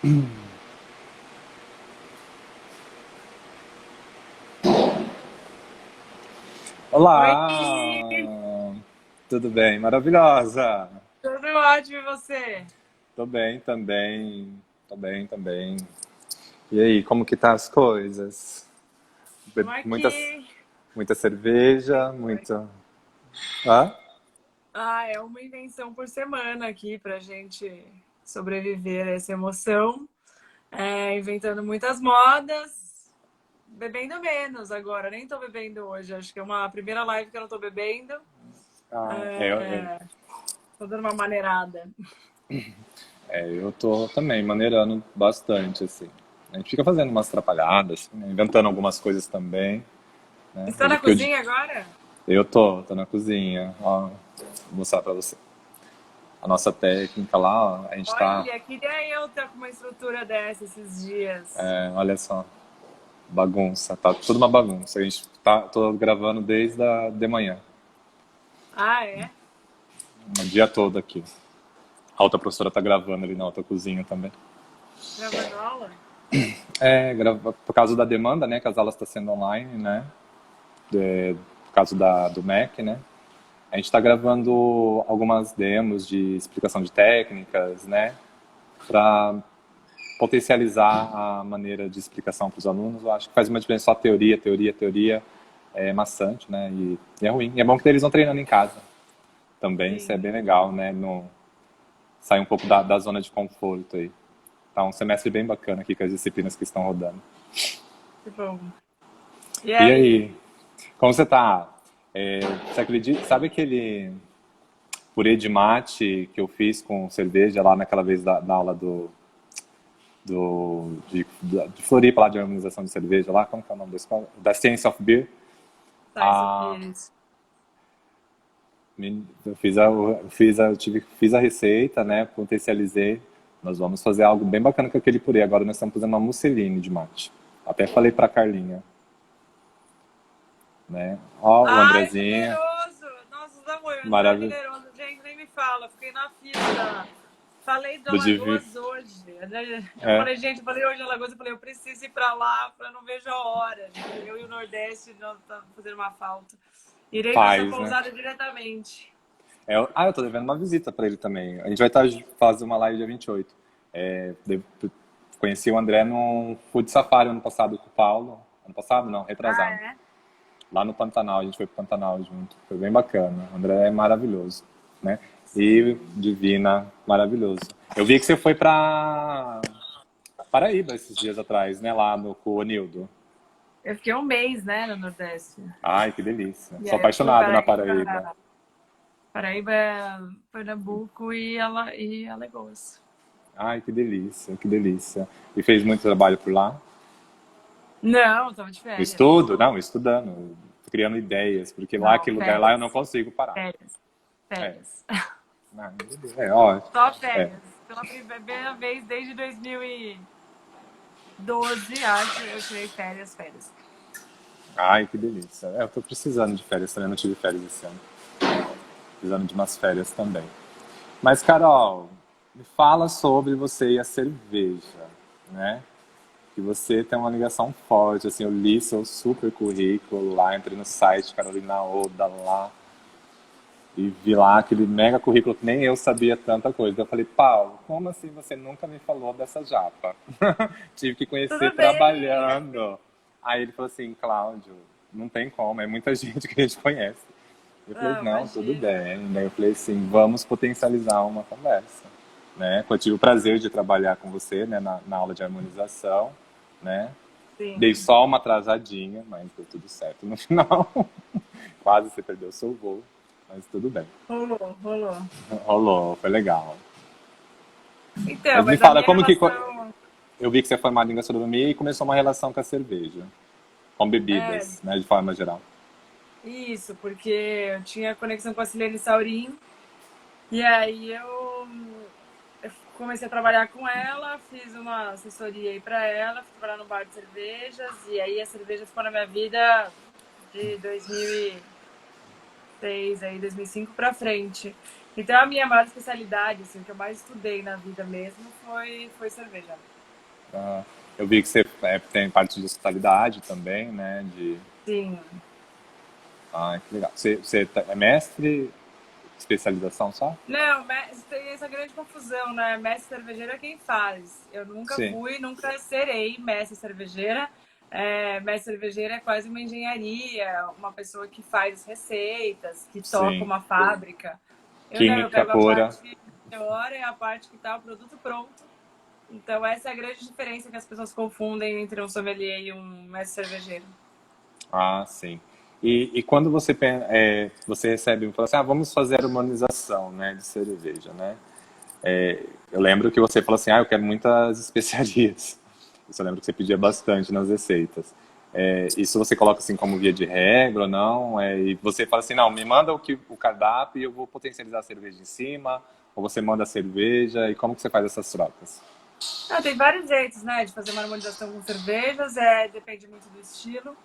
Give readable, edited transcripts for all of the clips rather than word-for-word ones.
Oi, Olá! Tudo bem? Maravilhosa! tudo ótimo e você? Tô bem também. Tô bem também. E aí, como que tá as coisas? Estamos Muitas, aqui. muita Bem cerveja, doido. muita. Hã? É uma invenção por semana aqui pra gente sobreviver a essa emoção. Inventando muitas modas, bebendo menos agora. Nem tô bebendo hoje. Acho que é uma primeira live que eu não tô bebendo. Ah, Tô dando uma maneirada. eu tô também maneirando bastante, assim. A gente fica fazendo umas atrapalhadas, assim, né? Inventando algumas coisas também, né? Está Hoje na porque cozinha agora? eu tô na cozinha. Ó, vou mostrar pra você. A nossa técnica lá, ó, a gente tá. Olha, queria eu estar com uma estrutura dessa esses dias. Olha só. Bagunça, tá tudo uma bagunça. Tô gravando desde de manhã, Ah, é? o dia todo aqui. A outra professora tá gravando ali na outra cozinha também. Gravando aula? Por causa da demanda, né, que as aulas estão sendo online, né, por causa do MEC, né. A gente está gravando algumas demos de explicação de técnicas, né, para potencializar a maneira de explicação para os alunos. Eu acho que faz uma diferença só teoria, teoria, teoria. É maçante, né, e é ruim. E é bom que eles vão treinando em casa também, isso é Sim. bem legal, né? Sair um pouco da zona de conforto aí. Tá um semestre bem bacana aqui com as disciplinas que estão rodando. Que bom. E E aí? aí, como você tá? Você acredita? Sabe aquele purê de mate que eu fiz com cerveja lá naquela vez da aula de Floripa, lá de harmonização de cerveja lá? Como que é o nome da escola? Da Science of Beer. Science of Ah, Years. fiz a receita, né? Potencializei. Nós vamos fazer algo bem bacana com aquele purê. Agora nós estamos fazendo uma musseline de mate. Até falei pra Carlinha, né? Ó, o Ai, Andrezinho, generoso! Nossa, amor, o André é maravilhoso. generoso. Gente, nem me fala. Fiquei na fila da. Falei do Do Divi. Alagoas hoje. Eu É, falei, gente, eu falei hoje Alagoas. Eu falei, eu preciso ir pra lá, eu não vejo a hora. Eu e o Nordeste não tá fazendo uma falta. Irei pra essa faz, né? pousada diretamente. Eu tô devendo uma visita pra ele também. A gente vai fazer uma live dia 28. Conheci o André no Food Safari ano passado com o Paulo. Ano passado? Não, Ah, retrasado. é? Lá no Pantanal, a gente foi pro Pantanal junto. Foi bem bacana. O André é maravilhoso, né? E Sim. Divina, maravilhoso. Eu vi que você foi pra Paraíba esses dias atrás, né? Lá no, com o Onildo. Eu fiquei um mês, né, no Nordeste. Ai, que delícia. E Sou aí eu fui apaixonado na Paraíba. Paraíba, Pernambuco e Alagoas. Ai, que delícia, que delícia. E fez muito trabalho por lá? Não, tava de No férias. estudo? Não, estudando, criando ideias, porque lá, Não, aquele lugar lá, eu não férias. consigo parar. Férias. É, Férias. ótimo. Só É. férias. Pela primeira vez desde 2012, acho, eu tirei férias, férias. Ai, que delícia. Eu tô precisando de férias também, não tive férias esse ano. Precisando de umas férias também. Mas, Carol, me fala sobre você e a cerveja, né? Que você tem uma ligação forte, assim, eu li seu super currículo lá, entrei no site Carolina Oda lá e vi lá aquele mega currículo que nem eu sabia tanta coisa. Eu falei, Paulo, como assim você nunca me falou dessa japa? Tive que conhecer Tudo bem. trabalhando. Aí ele falou assim, Cláudio, não tem como, é muita gente que a gente conhece. Eu falei, Não, não, tudo imagina. bem. Daí eu falei assim, vamos potencializar uma conversa. Né? Eu tive o prazer de trabalhar com você, né, na aula de harmonização, né? Dei Sim. só uma atrasadinha, mas deu tudo certo no final. Quase você perdeu seu voo, mas tudo bem. Rolou, rolou. Rolou, foi legal. Então, Mas me mas a fala, minha como que relação. eu vi que você é formado em gastronomia e começou uma relação com a cerveja, com É, bebidas, né, de forma geral. isso, porque eu tinha conexão com a Silene Saurim. E aí eu comecei a trabalhar com ela, fiz uma assessoria aí para ela, fui trabalhar no bar de cervejas, e aí a cerveja ficou na minha vida de 2006, aí 2005 para frente. Então a minha maior especialidade, assim, o que eu mais estudei na vida mesmo foi cerveja. Ah, eu vi que você tem parte de hospitalidade também, né? Sim. Ah, que legal. Você é mestre, especialização só? Não, tem essa grande confusão, né? Mestre cervejeiro é quem faz. Eu nunca Sim, fui, nunca serei mestre cervejeira. Mestre cervejeira é quase uma engenharia, uma pessoa que faz as receitas, que toca sim. uma fábrica. Eu não, eu Química pego a pura. parte teórica e a parte que tá o produto pronto. Então essa é a grande diferença que as pessoas confundem entre um sommelier e um mestre cervejeiro. Ah, sim. E quando você recebe e fala assim, ah, vamos fazer harmonização, né, de cerveja, né? Eu lembro que você falou assim, ah, eu quero muitas especiarias. Isso eu lembro que você pedia bastante nas receitas. Isso você coloca assim como via de regra ou não? E você fala assim, não, me manda o cardápio e eu vou potencializar a cerveja em cima, ou você manda a cerveja, e como que você faz essas trocas? Ah, tem vários jeitos, né, de fazer uma harmonização com cervejas, depende muito do estilo.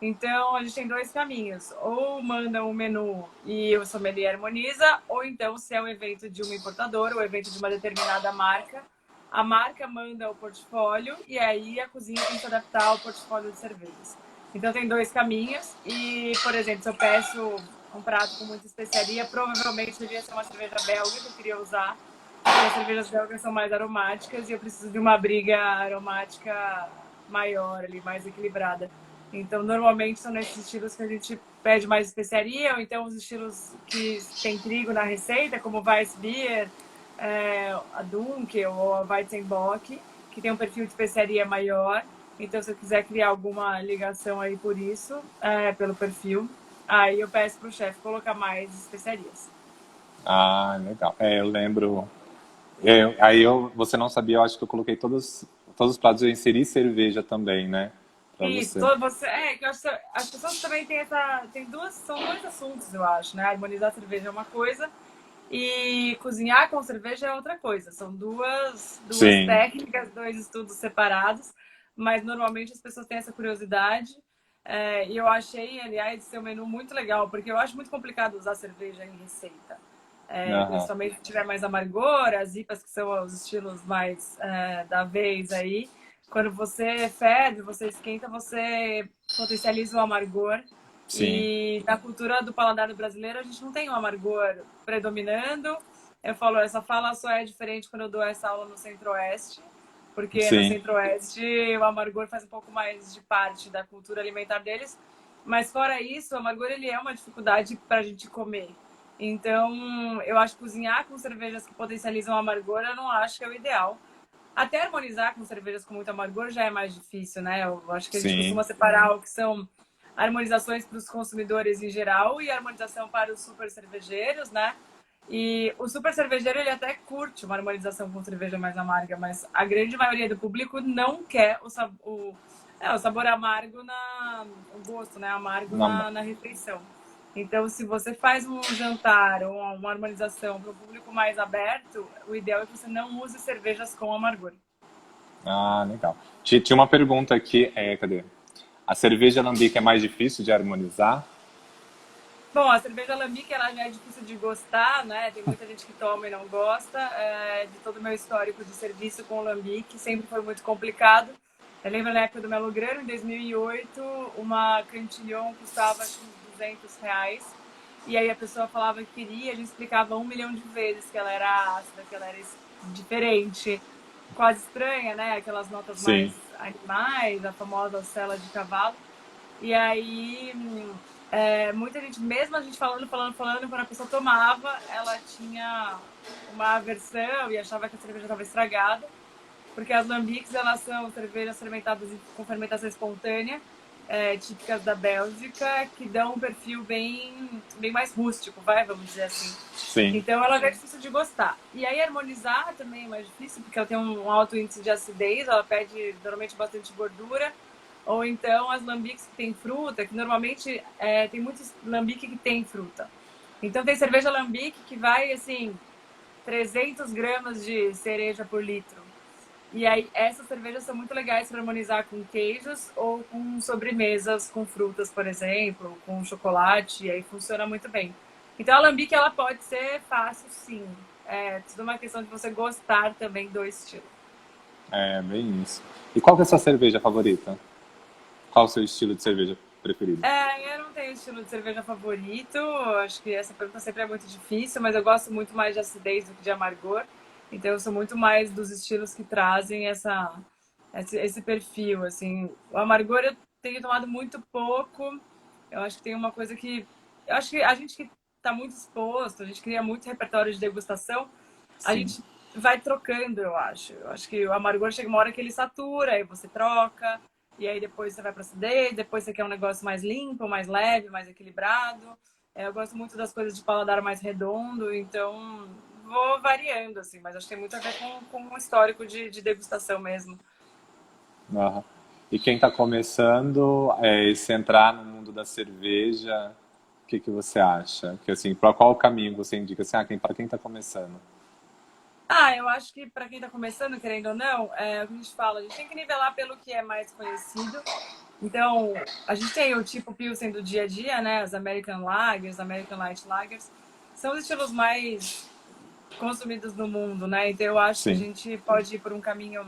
Então, a gente tem dois caminhos. Ou manda um menu e o sommelier harmoniza, ou então, se é um evento de uma importadora, ou evento de uma determinada marca, a marca manda o portfólio e aí a cozinha tem que se adaptar ao portfólio de cervejas. Então, tem dois caminhos. E, por exemplo, se eu peço um prato com muita especiaria, provavelmente devia ser uma cerveja belga que eu queria usar, porque as cervejas belgas são mais aromáticas e eu preciso de uma briga aromática maior ali, mais equilibrada. Então, normalmente são nesses estilos que a gente pede mais especiaria, ou então os estilos que tem trigo na receita, como o Weissbier, a Dunkel ou a Weizenbock, que tem um perfil de especiaria maior. Então, se eu quiser criar alguma ligação aí por isso, pelo perfil, aí eu peço para o chefe colocar mais especiarias. Ah, legal. Eu lembro. Você não sabia, eu acho que eu coloquei todos os pratos, eu inseri cerveja também, né? Pra Isso, você. você. Que eu acho que as pessoas também têm essa. São dois assuntos, eu acho, né? Harmonizar cerveja é uma coisa e cozinhar com cerveja é outra coisa. São duas Sim, técnicas, dois estudos separados, mas normalmente as pessoas têm essa curiosidade. E eu achei, aliás, seu menu muito legal, porque eu acho muito complicado usar cerveja em receita. aham, Principalmente se tiver mais amargor, as IPAs que são os estilos mais da vez aí. Quando você ferve, você esquenta, você potencializa o amargor. sim, E na cultura do paladar brasileiro, a gente não tem o amargor predominando. Eu falo, essa fala só é diferente quando eu dou essa aula no Centro-Oeste, porque no sim. Centro-Oeste o amargor faz um pouco mais de parte da cultura alimentar deles. Mas fora isso, o amargor ele é uma dificuldade para a gente comer. Então, eu acho que cozinhar com cervejas que potencializam o amargor, eu não acho que é o ideal. Até harmonizar com cervejas com muito amargor já é mais difícil, né? Eu acho que a gente Sim. costuma separar o que são harmonizações para os consumidores em geral e harmonização para os super cervejeiros, né? E o super cervejeiro ele até curte uma harmonização com cerveja mais amarga, mas a grande maioria do público não quer o sabor amargo o gosto, né? Amargo Não, na refeição. Então, se você faz um jantar ou uma harmonização para o público mais aberto, o ideal é que você não use cervejas com amargor. ah, legal. Tinha uma pergunta aqui, cadê? A cerveja alambique é mais difícil de harmonizar? Bom, a cerveja alambique ela já é difícil de gostar, né? Tem muita gente que toma e não gosta. De todo o meu histórico de serviço com o alambique, sempre foi muito complicado. Eu lembro na época do Melo Grano, em 2008, uma Cantillon custava acho, uns R$ 200. E aí a pessoa falava que queria, a gente explicava 1 milhão de vezes que ela era ácida, que ela era diferente, quase estranha, né? Aquelas notas Sim, mais animais, a famosa cela de cavalo. E aí, muita gente, mesmo a gente falando, quando a pessoa tomava, ela tinha uma aversão e achava que a cerveja estava estragada, porque as lambiques, elas são cervejas fermentadas com fermentação espontânea, típicas da Bélgica, que dão um perfil bem mais rústico, vamos dizer assim. sim. Então, ela é difícil de gostar. E aí, harmonizar também é mais difícil, porque ela tem um alto índice de acidez, ela pede normalmente bastante gordura. Ou então as lambiques que tem fruta, que normalmente tem muitos lambique que tem fruta. Então tem cerveja lambique que vai, assim, 300 gramas de cereja por litro. E aí essas cervejas são muito legais para harmonizar com queijos ou com sobremesas com frutas, por exemplo, com chocolate, e aí funciona muito bem. Então, a alambique, ela pode ser fácil, sim. É tudo uma questão de você gostar também do estilo. É, bem isso. E qual que é a sua cerveja favorita? Qual o seu estilo de cerveja preferido? Eu não tenho estilo de cerveja favorito. Acho que essa pergunta sempre é muito difícil, mas eu gosto muito mais de acidez do que de amargor. Então, eu sou muito mais dos estilos que trazem esse perfil, assim. O amargor eu tenho tomado muito pouco. Eu acho que tem uma coisa que... Eu acho que a gente que está muito exposto, a gente cria muito repertório de degustação, a Sim. gente vai trocando, eu acho. Eu acho que o amargor chega uma hora que ele satura, aí você troca, e aí depois você vai para acidez, depois você quer um negócio mais limpo, mais leve, mais equilibrado. Eu gosto muito das coisas de paladar mais redondo, então vou variando, assim, mas acho que tem muito a ver com um histórico de degustação mesmo. Aham. E quem está começando e se entrar no mundo da cerveja, o que que você acha? Que assim, para qual caminho você indica assim, para quem está começando? Eu acho que para quem está começando, querendo ou não, o que a gente fala, a gente tem que nivelar pelo que é mais conhecido. Então, a gente tem o tipo Pilsen do dia a dia, né? As American Lagers, American Light Lagers. São os estilos mais consumidos no mundo, né? Então, eu acho que a Sim, gente pode ir por um caminho,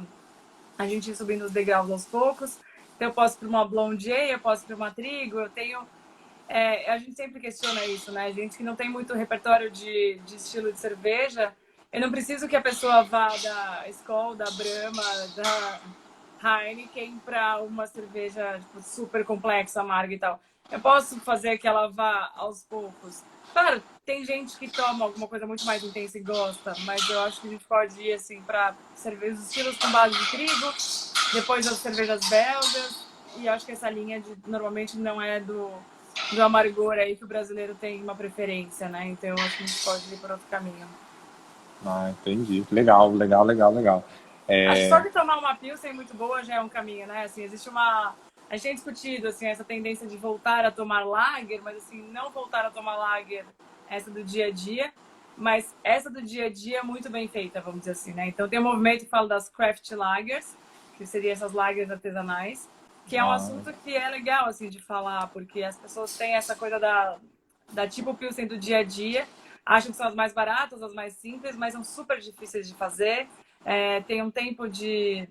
a gente ir subindo os degraus aos poucos. Então, eu posso ir para uma Blonde Ale, eu posso ir para uma Trigo, eu tenho... a gente sempre questiona isso, né? A gente que não tem muito repertório de estilo de cerveja, eu não preciso que a pessoa vá da Skol, da Brahma, da Heineken para uma cerveja tipo, super complexa, amarga e tal. Eu posso fazer que ela vá aos poucos. Claro, tem gente que toma alguma coisa muito mais intensa e gosta, mas eu acho que a gente pode ir assim para cervejas, estilos com base de trigo, depois as cervejas belgas, e acho que essa linha normalmente não é do amargor aí que o brasileiro tem uma preferência, né? Então eu acho que a gente pode ir por outro caminho. entendi. Legal, legal, legal, legal. Acho que só É, de tomar uma pilsen muito boa já é um caminho, né? Assim, existe uma... A gente tem discutido, assim, essa tendência de voltar a tomar lager, mas, assim, não voltar a tomar lager essa do dia a dia, mas essa do dia a dia é muito bem feita, vamos dizer assim, né? Então tem um movimento que fala das craft lagers, que seriam essas lagers artesanais, que é um ah, assunto que é legal, assim, de falar, porque as pessoas têm essa coisa da tipo pilsen do dia a dia, acham que são as mais baratas, as mais simples, mas são super difíceis de fazer, tem um tempo de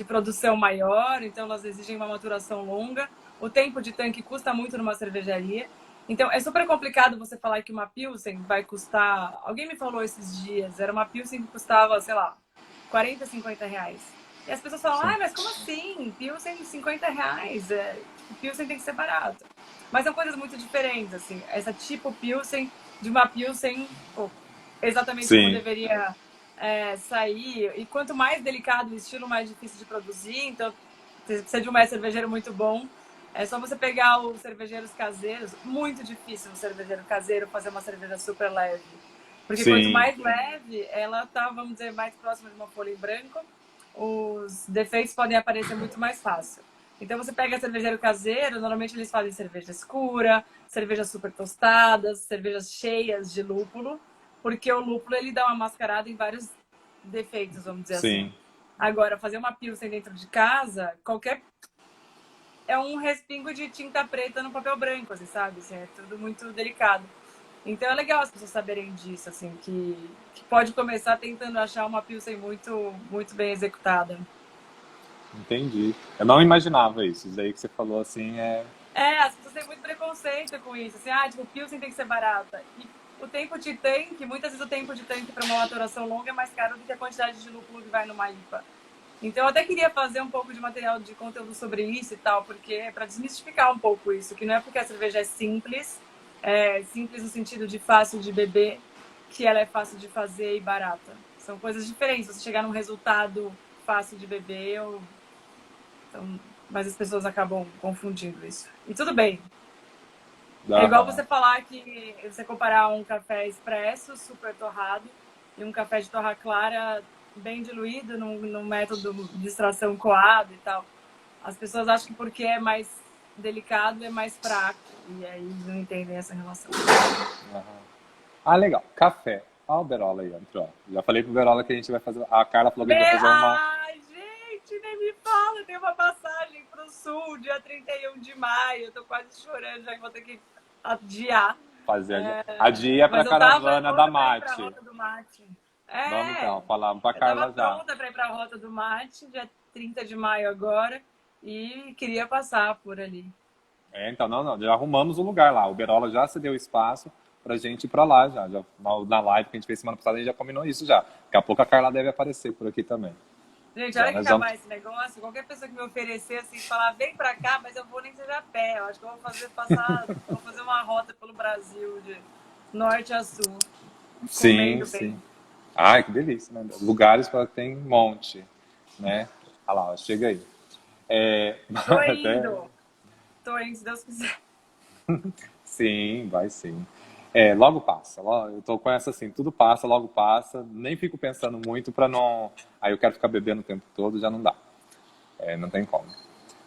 produção maior, então elas exigem uma maturação longa. O tempo de tanque custa muito numa cervejaria. Então é super complicado você falar que uma Pilsen vai custar. Alguém me falou esses dias, era uma Pilsen que custava, sei lá, 40, 50 reais. E as pessoas falam, sim, mas como assim? Pilsen 50 reais? Tipo, Pilsen tem que ser barato. Mas são coisas muito diferentes, assim. Essa tipo Pilsen de uma Pilsen, pô, exatamente como sim, deveria sair. E quanto mais delicado o estilo, mais difícil de produzir. Então, você precisa de um mestre cervejeiro muito bom. É só você pegar os cervejeiros caseiros. Muito difícil um cervejeiro caseiro fazer uma cerveja super leve. Porque quanto sim, mais leve, ela tá, vamos dizer, mais próxima de uma folha em branco, os defeitos podem aparecer muito mais fácil. Então você pega cervejeiro caseiro, normalmente eles fazem cerveja escura, cervejas super tostadas, cervejas cheias de lúpulo, porque o lúpulo ele dá uma mascarada em vários defeitos, vamos dizer assim. sim. Agora, fazer uma pilsen dentro de casa, qualquer é um respingo de tinta preta no papel branco, assim, sabe? Assim, é tudo muito delicado. Então é legal as pessoas saberem disso, assim, que pode começar tentando achar uma pilsen muito bem executada. Entendi. Eu não imaginava isso. Isso daí que você falou assim As pessoas têm muito preconceito com isso. Assim, tipo, Pilsen tem que ser barata. E o tempo de tanque, muitas vezes o tempo de tanque para uma maturação longa é mais caro do que a quantidade de lúpulo que vai numa IPA. Então eu até queria fazer um pouco de material de conteúdo sobre isso e tal, porque é para desmistificar um pouco isso, que não é porque a cerveja é simples no sentido de fácil de beber, que ela é fácil de fazer e barata. São coisas diferentes. Você chegar num resultado fácil de beber, então, mas as pessoas acabam confundindo isso. E tudo bem. É igual aham. você falar que você comparar um café expresso super torrado e um café de torra clara bem diluído num método de extração coado e tal. As pessoas acham que porque é mais delicado é mais fraco e aí não entendem essa relação. Ah, legal. Café. Ah, o Berola aí entrou. Já falei pro Berola que a gente vai fazer. A Carla falou que a gente vai fazer uma. Ai, gente, nem me fala, tem uma passagem pro sul, dia 31 de maio. Eu tô quase chorando, já que vou ter que adiar. Fazer a dia Mas pra eu tava caravana da louca pra ir pra Mate. Rota do Mate. Vamos É, então, falamos pra eu tava Carla já. pronta pra ir pra Rota do Mate, dia 30 de maio agora, e queria passar por ali. Então, não, já arrumamos o lugar lá. O Berola já cedeu espaço pra gente ir pra lá já na live que a gente fez semana passada, a gente já combinou isso já. Daqui a pouco a Carla deve aparecer por aqui também. Gente, a Já hora que nós vamos. acabar esse negócio, qualquer pessoa que me oferecer assim, falar, vem pra cá, mas eu vou nem seja a pé. Eu acho que eu vou fazer uma rota pelo Brasil, de norte a sul, Sim, comendo sim. bem. Ai, que delícia, né? Lugares para tem um monte, né? Olha lá, ó, chega aí. É, Tô até, indo, tô indo, se Deus quiser. sim, vai sim. Logo passa. Eu tô com essa assim, tudo passa, logo passa. Nem fico pensando muito para não. Aí eu quero ficar bebendo o tempo todo, já não dá. Não tem como.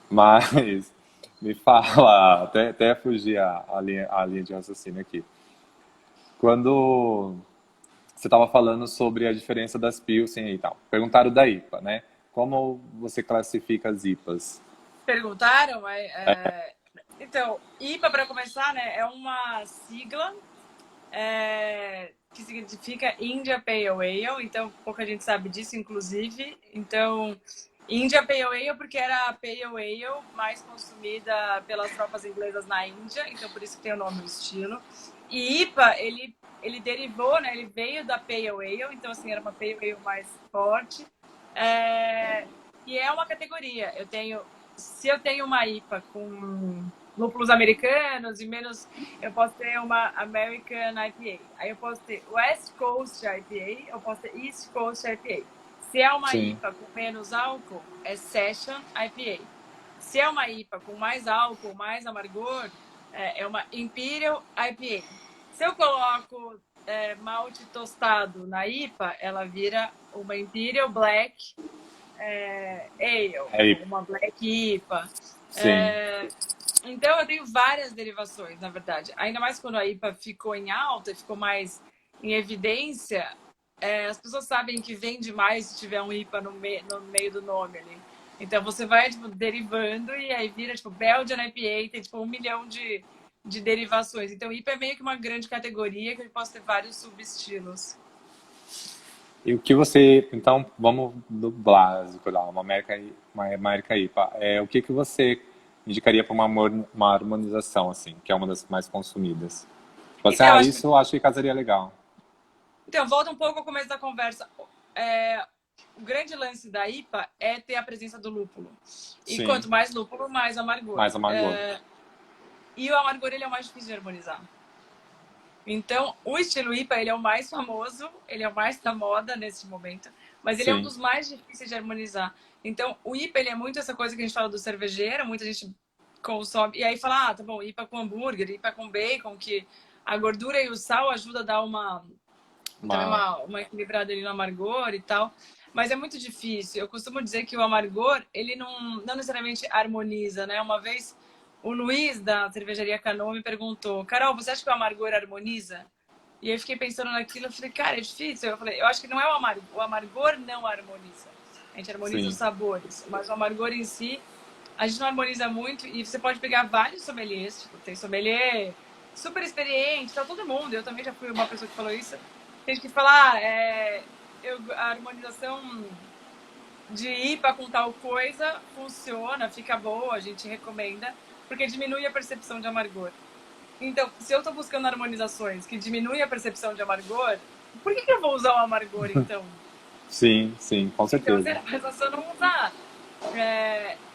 Mas me fala, até fugir a linha de raciocínio aqui. Quando você estava falando sobre a diferença das Pilsen e tal. Perguntaram da IPA, né? Como você classifica as IPAs? Perguntaram, mas, então, IPA, para começar, né, é uma sigla que significa India Pale Ale, então pouca gente sabe disso, inclusive. Então, India Pale Ale porque era a Pale Ale mais consumida pelas tropas inglesas na Índia, então por isso que tem o nome do estilo. E IPA, ele derivou, né, ele veio da Pale Ale, então assim, era uma Pale Ale mais forte. E é uma categoria. Se eu tenho uma IPA com lúpulos americanos e menos, eu posso ter uma American IPA. Aí eu posso ter West Coast IPA, eu posso ter East Coast IPA. Se é uma Sim, IPA com menos álcool, é Session IPA. Se é uma IPA com mais álcool, mais amargor, é uma Imperial IPA. Se eu coloco malte tostado na IPA, ela vira uma Imperial Black Ale, é IPA. uma Black IPA. Sim. Então, eu tenho várias derivações, na verdade. Ainda mais quando a IPA ficou em alta, ficou mais em evidência, as pessoas sabem que vende mais se tiver um IPA no meio do nome ali. Então, você vai, tipo, derivando e aí vira, tipo, Belgian IPA, tem, tipo, 1 milhão de derivações. Então, IPA é meio que uma grande categoria que eu posso ter vários subestilos. E o que você. Então, vamos do básico lá, uma América IPA. O que você indicaria para uma harmonização, assim, que é uma das mais consumidas? Tipo assim, Então, eu acho que isso eu acho que casaria legal. Então, volta um pouco ao começo da conversa. O grande lance da IPA é ter a presença do lúpulo. E Sim, quanto mais lúpulo, mais amargor. mais amargor. E o amargor ele é o mais difícil de harmonizar. Então, o estilo IPA ele é o mais famoso, ele é o mais da moda nesse momento, mas ele é um Sim, dos mais difíceis de harmonizar. Então, o IPA ele é muito essa coisa que a gente fala do cervejeiro, muita gente consome, e aí fala, tá bom, IPA com hambúrguer, IPA com bacon, que a gordura e o sal ajuda a dar também uma, uma equilibrada ali no amargor e tal. Mas é muito difícil. Eu costumo dizer que o amargor, ele não necessariamente harmoniza, né? Uma vez o Luiz, da cervejaria Canoa, me perguntou, Carol, você acha que o amargor harmoniza? E eu fiquei pensando naquilo, eu falei, cara, é difícil. Eu falei, eu acho que não é o amargor não harmoniza. A gente harmoniza os sim. sabores, mas o amargor em si, a gente não harmoniza muito. E você pode pegar vários sommeliers, tipo, tem sommelier super experiente, tá todo mundo. Eu também já fui uma pessoa que falou isso. Tem gente que fala, a harmonização de IPA com tal coisa funciona, fica boa, a gente recomenda, porque diminui a percepção de amargor. Então, se eu estou buscando harmonizações que diminuem a percepção de amargor, por que eu vou usar o amargor, então? Sim, sim, com Então, certeza. é só não usar.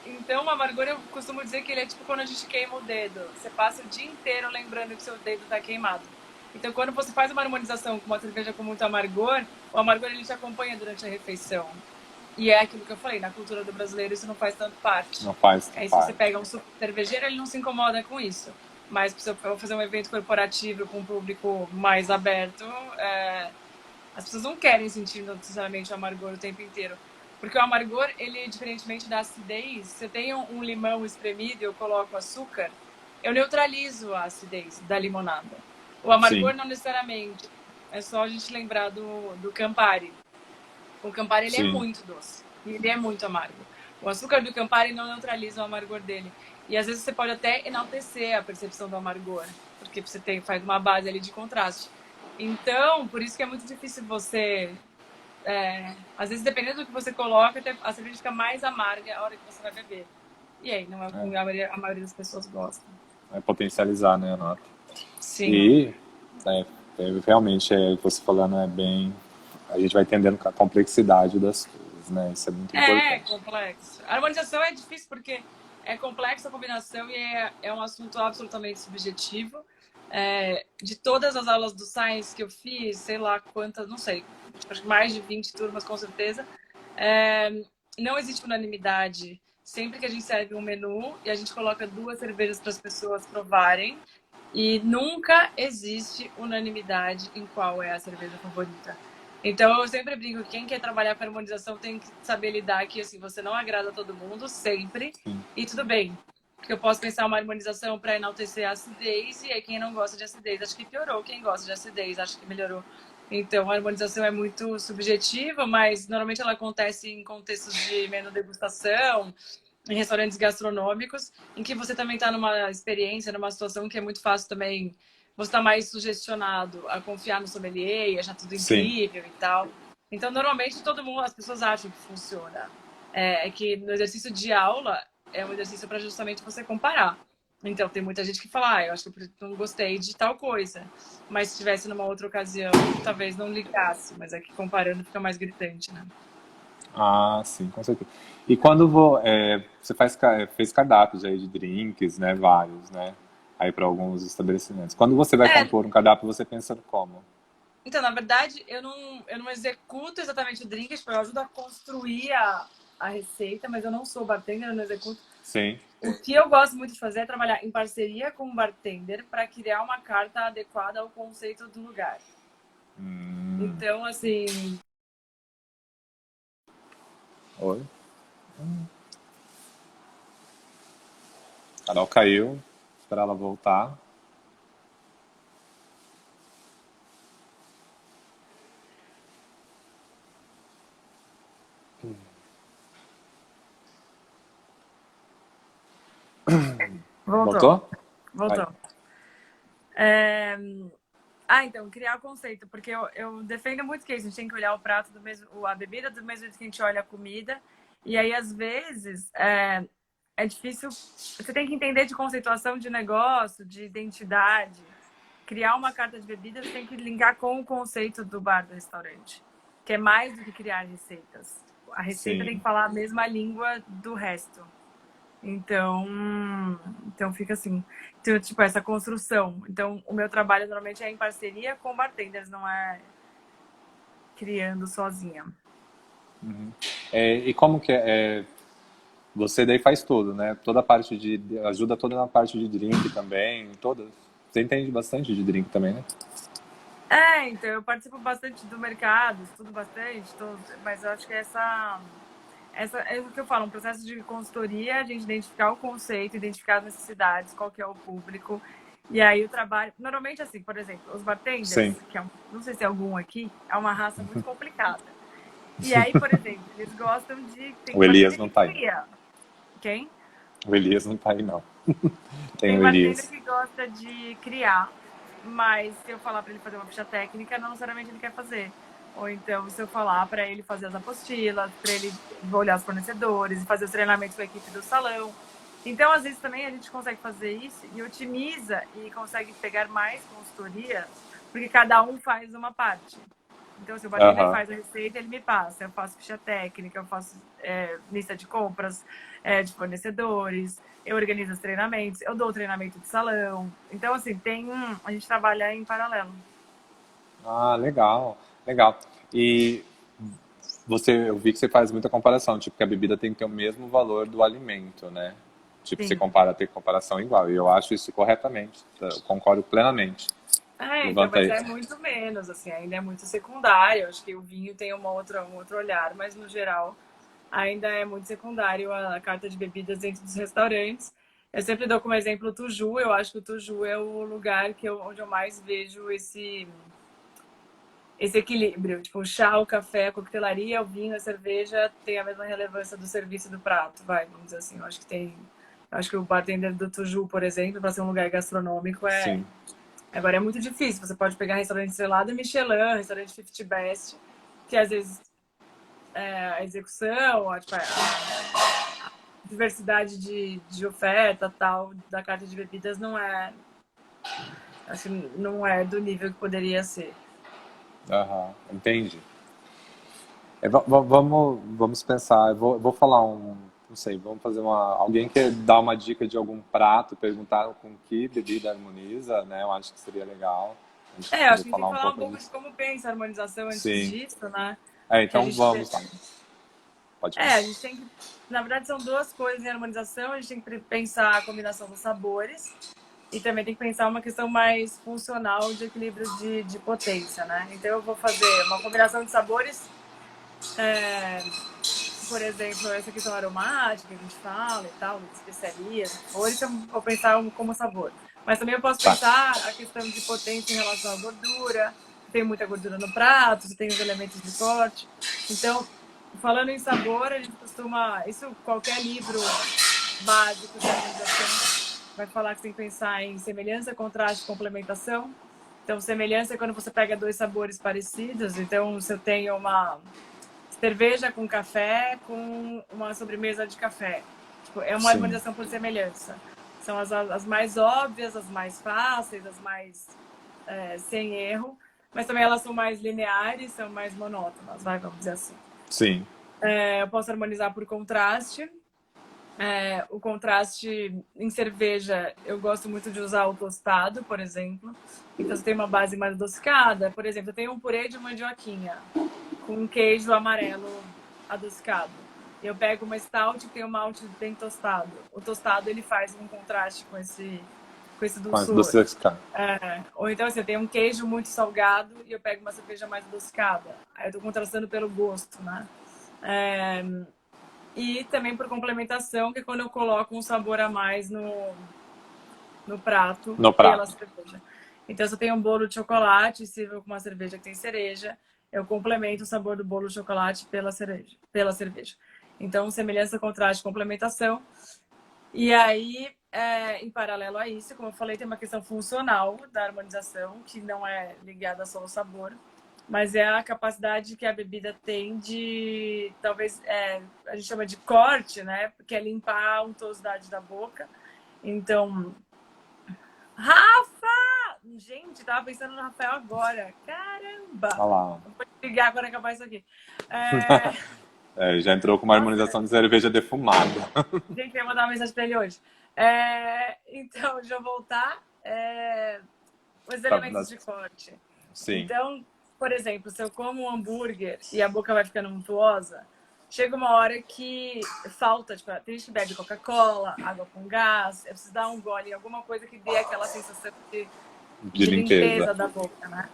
Então, o amargor, eu costumo dizer que ele é tipo quando a gente queima o dedo. Você passa o dia inteiro lembrando que seu dedo está queimado. Então, quando você faz uma harmonização com uma cerveja com muito amargor, o amargor ele te acompanha durante a refeição. E é aquilo que eu falei, na cultura do brasileiro isso não faz tanto parte. Não faz Aí se você parte. pega um cervejeiro, ele não se incomoda com isso. Mas se eu for fazer um evento corporativo com um público mais aberto, as pessoas não querem sentir necessariamente o amargor o tempo inteiro. Porque o amargor, ele, diferentemente da acidez, se eu tenho um limão espremido e eu coloco açúcar, eu neutralizo a acidez da limonada. O Sim, amargor não necessariamente. É só a gente lembrar do Campari. O Campari ele é sim. muito doce e ele é muito amargo. O açúcar do Campari não neutraliza o amargor dele. E às vezes você pode até enaltecer a percepção do amargor. porque você faz uma base ali de contraste. Então, por isso que é muito difícil você... às vezes, dependendo do que você coloca, a cerveja fica mais amarga a hora que você vai beber. E aí, não é o que a maioria das pessoas gosta. É potencializar, né, a nota. Sim. E é, realmente, você falando é bem. A gente vai entendendo a complexidade das coisas, né? Isso é muito É importante. complexo. A harmonização é difícil porque é complexa a combinação e é um assunto absolutamente subjetivo. De todas as aulas do Science que eu fiz, sei lá quantas, não sei, acho que mais de 20 turmas com certeza, é, não existe unanimidade. Sempre que a gente serve um menu e a gente coloca 2 cervejas para as pessoas provarem, e nunca existe unanimidade em qual é a cerveja favorita. Então, eu sempre brinco que quem quer trabalhar com harmonização tem que saber lidar que assim, você não agrada todo mundo, sempre, Sim. e tudo bem. Porque eu posso pensar uma harmonização para enaltecer a acidez, e aí quem não gosta de acidez, acho que piorou. Quem gosta de acidez, acho que melhorou. Então, a harmonização é muito subjetiva, mas normalmente ela acontece em contextos de menu degustação, em restaurantes gastronômicos, em que você também está numa experiência, numa situação que é muito fácil também, você está mais sugestionado a confiar no sommelier e achar tudo Sim. incrível e tal. Então, normalmente, todo mundo, as pessoas acham que funciona. É que no exercício de aula, é um exercício para justamente você comparar. Então, tem muita gente que fala, eu acho que eu não gostei de tal coisa. Mas se tivesse numa outra ocasião, talvez não ligasse. Mas aqui comparando fica mais gritante, né? Ah, sim, com certeza. E quando você fez cardápios aí de drinks, né? Vários, né? Aí para alguns estabelecimentos. Quando você vai É, compor um cardápio, você pensa como? então, na verdade, eu não executo exatamente o drink, tipo, eu ajudo a construir a receita, mas eu não sou bartender, eu não executo. Sim. O que eu gosto muito de fazer é trabalhar em parceria com o bartender para criar uma carta adequada ao conceito do lugar. Hum, Então, assim, oi. Carol caiu. Esperar ela voltar. voltou, Voltou? Aí. voltou. É... então, criar o conceito, porque eu defendo muito que isso, a gente tem que olhar o prato do mesmo, a bebida do mesmo jeito que a gente olha a comida. E aí, às vezes, é difícil. Você tem que entender de conceituação de negócio, de identidade. Criar uma carta de bebidas tem que linkar com o conceito do bar do restaurante, que é mais do que criar receitas. A receita tem que Sim. falar a mesma língua do resto. Então, então fica assim. Então, tipo, essa construção. Então, o meu trabalho normalmente é em parceria com bartenders, não é criando sozinha. E como que você daí faz tudo, né? Toda a parte ajuda toda na parte de drink também, toda. Você entende bastante de drink também, né? Então, eu participo bastante do mercado, estudo bastante, mas eu acho que essa é o que eu falo, um processo de consultoria, a gente identificar o conceito, identificar as necessidades, qual que é o público. E aí o trabalho, normalmente assim, por exemplo, os Sim. bartenders, não sei se é algum aqui, é uma raça muito complicada. E aí, por exemplo, eles gostam tem O Elias bartender não que tá aí. cria. Quem? O Elias não tá aí, não. Tem Tem o bartender Elias. que gosta de criar, mas se eu falar para ele fazer uma ficha técnica, não necessariamente ele quer fazer. Ou então, se eu falar para ele fazer as apostilas, para ele olhar os fornecedores, fazer os treinamentos com a equipe do salão. Então, às vezes também a gente consegue fazer isso e otimiza e consegue pegar mais consultorias, porque cada um faz uma parte. Então, se o bartender Aham. faz a receita, ele me passa. Eu faço ficha técnica, eu faço lista de compras de fornecedores, eu organizo os treinamentos, eu dou o treinamento de salão. Então, assim, a gente trabalha em paralelo. Ah, legal. Legal. E eu vi que você faz muita comparação, tipo, que a bebida tem que ter o mesmo valor do alimento, né? Tipo, você Sim. tem comparação igual. E eu acho isso corretamente. Eu concordo plenamente. Então, Levanta mas aí. é muito menos, assim, ainda é muito secundário. Acho que o vinho tem um outro olhar, mas no geral ainda é muito secundário a carta de bebidas dentro dos restaurantes. Eu sempre dou como exemplo o Tuju. Eu acho que o Tuju é o lugar onde eu mais vejo esse equilíbrio. Tipo, o chá, o café, a coquetelaria, o vinho, a cerveja tem a mesma relevância do serviço do prato, vamos dizer assim. Eu acho que tem Acho que o bartender do Tuju, por exemplo, para ser um lugar gastronômico, Sim, agora é muito difícil. Você pode pegar restaurante estrelado Michelin, restaurante 50 Best, que às vezes a execução, tipo, a diversidade de oferta tal da carta de bebidas não é, acho que não é do nível que poderia ser. aham, entendi. Vamos pensar, eu vou falar não sei, vamos fazer alguém quer dar uma dica de algum prato, perguntar com que bebida harmoniza, né? Eu acho que seria legal a gente Acho poder que a gente tem falar que um falar um pouco pouco de disso. como pensa a harmonização antes Sim. disso, né? Que a Então gente vamos lá. Pode falar. a gente tem que, na verdade, são duas coisas em harmonização. A gente tem que pensar a combinação dos sabores e também tem que pensar uma questão mais funcional de equilíbrio de potência, né? Então eu vou fazer uma combinação de sabores, por exemplo, essa questão aromática que a gente fala e tal, de especiarias, sabores, eu vou pensar como sabor. Mas também eu posso Tá. pensar a questão de potência em relação à gordura, tem muita gordura no prato, você tem os elementos de corte. Então, falando em sabor, a gente costuma, isso qualquer livro básico de harmonização vai falar que você tem que pensar em semelhança, contraste, complementação. Então, semelhança é quando você pega dois sabores parecidos. Então, se eu tenho uma cerveja com café com uma sobremesa de café. Tipo, é uma Sim, harmonização por semelhança. São as mais óbvias, as mais fáceis, as mais sem erro, mas também elas são mais lineares, são mais monótonas, vamos dizer assim. sim, Eu posso harmonizar por contraste. O contraste em cerveja, eu gosto muito de usar o tostado, por exemplo. Então, você tem uma base mais adocicada. Por exemplo, eu tenho um purê de mandioquinha com um queijo amarelo adocicado. Eu pego uma stout que tem um malte bem tostado. O tostado, ele faz um contraste com esse com as dulçor. doces. Ou então, assim, eu tenho um queijo muito salgado e eu pego uma cerveja mais adocicada. Aí eu tô contrastando pelo gosto, né? E também por complementação, que é quando eu coloco um sabor a mais no prato No pela prato. cerveja. Então, se eu tenho um bolo de chocolate e sirvo com uma cerveja que tem cereja, eu complemento o sabor do bolo de chocolate pela cerveja. Então, semelhança, contraste, complementação. E aí, em paralelo a isso, como eu falei, tem uma questão funcional da harmonização, que não é ligada só ao sabor, mas é a capacidade que a bebida tem de, talvez, a gente chama de corte, né? Que é limpar a untuosidade da boca. Então, Rafa! Gente, tava pensando no Rafael agora. Caramba! Olha lá. Vou ligar quando acabar isso aqui. É... Já entrou com uma Nossa, harmonização de cerveja defumada. gente, eu vou mandar uma mensagem pra ele hoje. Então, deixa eu voltar. Os Tá, elementos de corte. sim, Então, por exemplo, se eu como um hambúrguer e a boca vai ficando untuosa, chega uma hora que falta, tipo, tem gente que bebe Coca-Cola, água com gás, eu preciso dar um gole em alguma coisa que dê aquela sensação de de limpeza. limpeza da boca, né?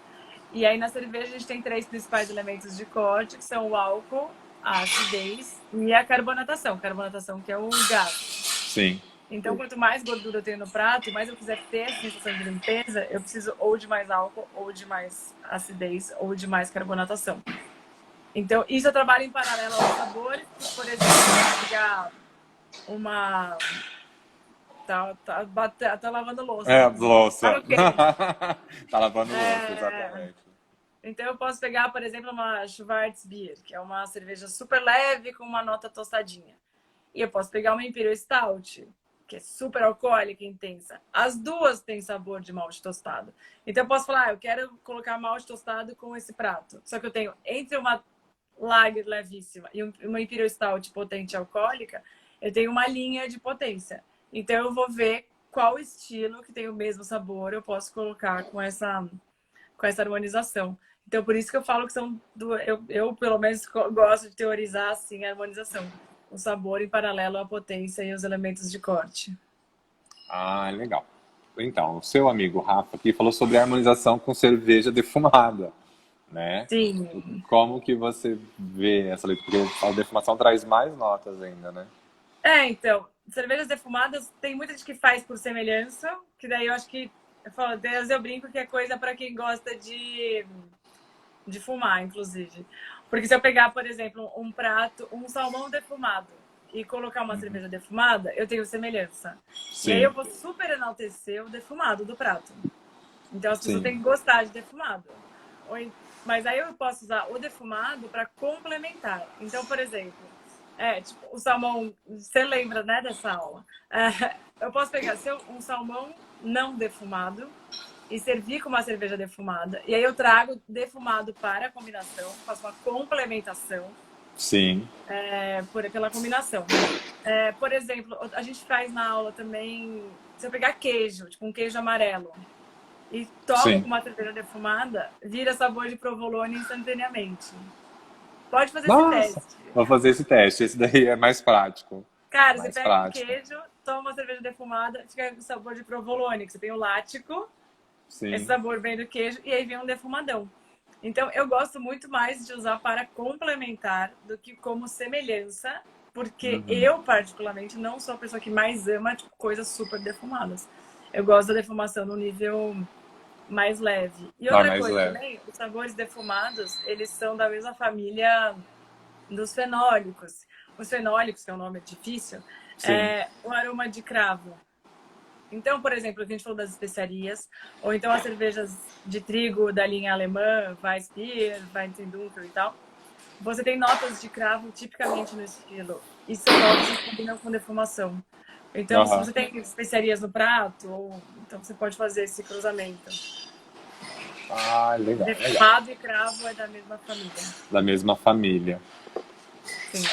E aí na cerveja a gente tem três principais elementos de corte, que são o álcool, a acidez e a carbonatação. Carbonatação que é o gás. Sim. Então, quanto mais gordura eu tenho no prato e mais eu quiser ter essa sensação de limpeza, eu preciso ou de mais álcool, ou de mais acidez, ou de mais carbonatação. Então, isso eu trabalho em paralelo aos sabores. Por exemplo, pegar uma... Tá lavando louça na cozinha. Louça. Tá ok. Tá lavando louça, É... exatamente. Então, eu posso pegar, por exemplo, uma Schwarzbier, que é uma cerveja super leve com uma nota tostadinha. E eu posso pegar uma Imperial Stout, que é super alcoólica e intensa. As duas têm sabor de malte tostado. Então, eu posso falar, eu quero colocar malte tostado com esse prato. Só que eu tenho entre uma lager levíssima e uma Imperial Stout potente alcoólica, eu tenho uma linha de potência. Então, eu vou ver qual estilo que tem o mesmo sabor eu posso colocar com essa harmonização. Então, por isso que eu falo que são eu pelo menos gosto de teorizar assim a harmonização, o sabor em paralelo à potência e os elementos de corte. Ah, legal. Então, o seu amigo Rafa aqui falou sobre a harmonização com cerveja defumada, né? Sim. Como que você vê essa leitura? Porque a defumação traz mais notas ainda, né? Então, cervejas defumadas tem muita gente que faz por semelhança, que daí eu acho que eu falo, Deus, eu brinco que é coisa para quem gosta de fumar, inclusive. Porque se eu pegar, por exemplo, um prato, um salmão defumado e colocar uma cerveja defumada, eu tenho semelhança. E aí Sim, eu vou super enaltecer o defumado do prato. Então as pessoas sim. têm que gostar de defumado. Mas aí eu posso usar o defumado para complementar. Então, por exemplo, tipo, o salmão, você lembra, né, dessa aula? Eu posso pegar um salmão não defumado e servir com uma cerveja defumada. E aí eu trago defumado para a combinação, faço uma complementação Sim, pela combinação. Por exemplo, a gente faz na aula também, se eu pegar queijo, tipo um queijo amarelo, e tomo sim. com uma cerveja defumada, vira sabor de provolone instantaneamente. Pode fazer esse Nossa, teste. vou fazer esse teste. Esse daí é mais prático. Cara, você Mais pega um prático. queijo, toma uma cerveja defumada, fica com sabor de provolone, que você tem o lático, esse Sim. sabor vem do queijo, e aí vem um defumadão. Então, eu gosto muito mais de usar para complementar do que como semelhança, porque Uhum. eu, particularmente, não sou a pessoa que mais ama tipo, coisas super defumadas. Eu gosto da defumação no nível mais leve. E Não, é outra mais coisa leve. também, os sabores defumados, eles são da mesma família dos fenólicos. Os fenólicos, que é um nome difícil, Sim. é o aroma de cravo. Então, por exemplo, a gente falou das especiarias, ou então as cervejas de trigo da linha alemã, Weissbier, Weizen e tal. Você tem notas de cravo tipicamente no estilo. E são notas que combinam com defumação. Então, se Aham. você tem especiarias no prato, então você pode fazer esse cruzamento. Ah, legal, legal. Defumado e cravo é da mesma família. Da mesma família. Sim.